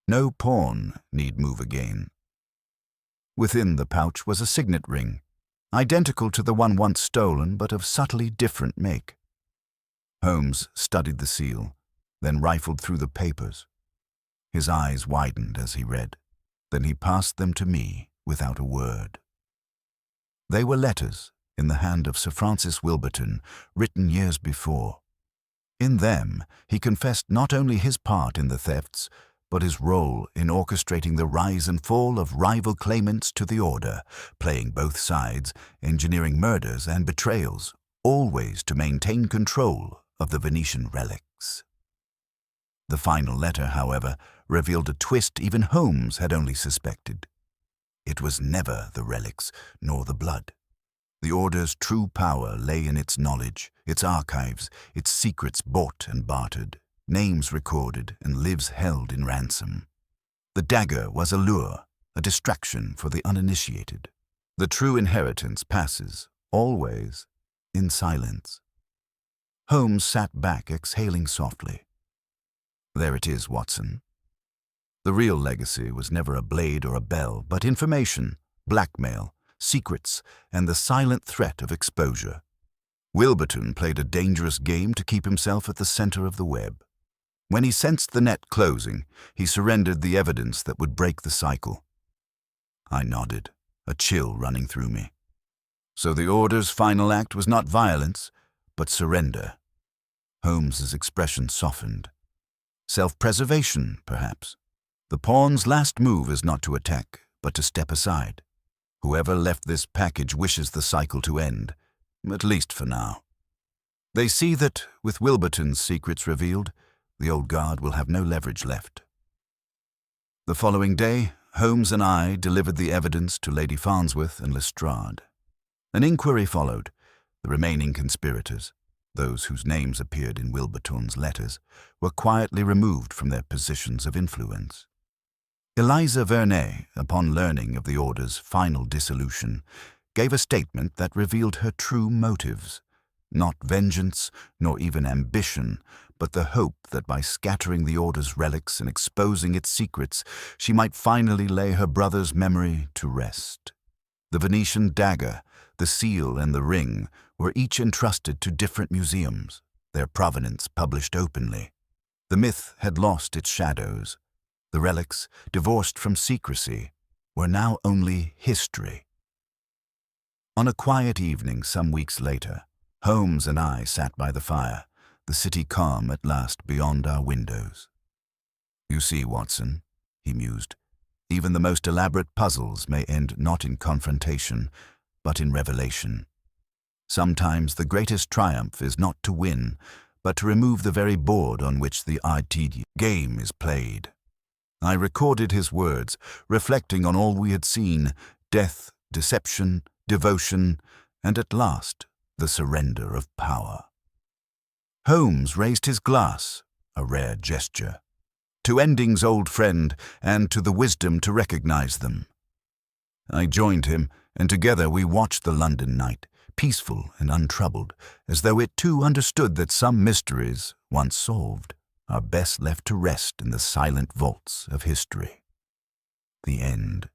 No pawn need move again. Within the pouch was a signet ring, identical to the one once stolen, but of subtly different make. Holmes studied the seal, then rifled through the papers. His eyes widened as he read. Then he passed them to me without a word. They were letters in the hand of Sir Francis Wilburton, written years before. In them, he confessed not only his part in the thefts, but his role in orchestrating the rise and fall of rival claimants to the Order, playing both sides, engineering murders and betrayals, always to maintain control of the Venetian relics. The final letter, however, revealed a twist even Holmes had only suspected. It was never the relics, nor the blood. The Order's true power lay in its knowledge, its archives, its secrets bought and bartered, names recorded, and lives held in ransom. The dagger was a lure, a distraction for the uninitiated. The true inheritance passes, always, in silence. Holmes sat back, exhaling softly. There it is, Watson. The real legacy was never a blade or a bell, but information, blackmail, secrets, and the silent threat of exposure. Wilburton played a dangerous game to keep himself at the center of the web. When he sensed the net closing, he surrendered the evidence that would break the cycle. I nodded, a chill running through me. So the Order's final act was not violence, but surrender. Holmes's expression softened. Self-preservation, perhaps. The pawn's last move is not to attack, but to step aside. Whoever left this package wishes the cycle to end, at least for now. They see that, with Wilburton's secrets revealed, the old guard will have no leverage left. The following day, Holmes and I delivered the evidence to Lady Farnsworth and Lestrade. An inquiry followed. The remaining conspirators, those whose names appeared in Wilburton's letters, were quietly removed from their positions of influence. Eliza Vernet, upon learning of the Order's final dissolution, gave a statement that revealed her true motives. Not vengeance, nor even ambition, but the hope that by scattering the Order's relics and exposing its secrets, she might finally lay her brother's memory to rest. The Venetian dagger, the seal, and the ring were each entrusted to different museums, their provenance published openly. The myth had lost its shadows. The relics, divorced from secrecy, were now only history. On a quiet evening some weeks later, Holmes and I sat by the fire, the city calm at last beyond our windows. "You see, Watson," he mused, "even the most elaborate puzzles may end not in confrontation, but in revelation. Sometimes the greatest triumph is not to win, but to remove the very board on which the IT game is played." I recorded his words, reflecting on all we had seen: death, deception, devotion, and at last the surrender of power. Holmes raised his glass, a rare gesture, to endings, old friend, and to the wisdom to recognize them. I joined him, and together we watched the London night, peaceful and untroubled, as though it too understood that some mysteries, once solved, are best left to rest in the silent vaults of history. The end.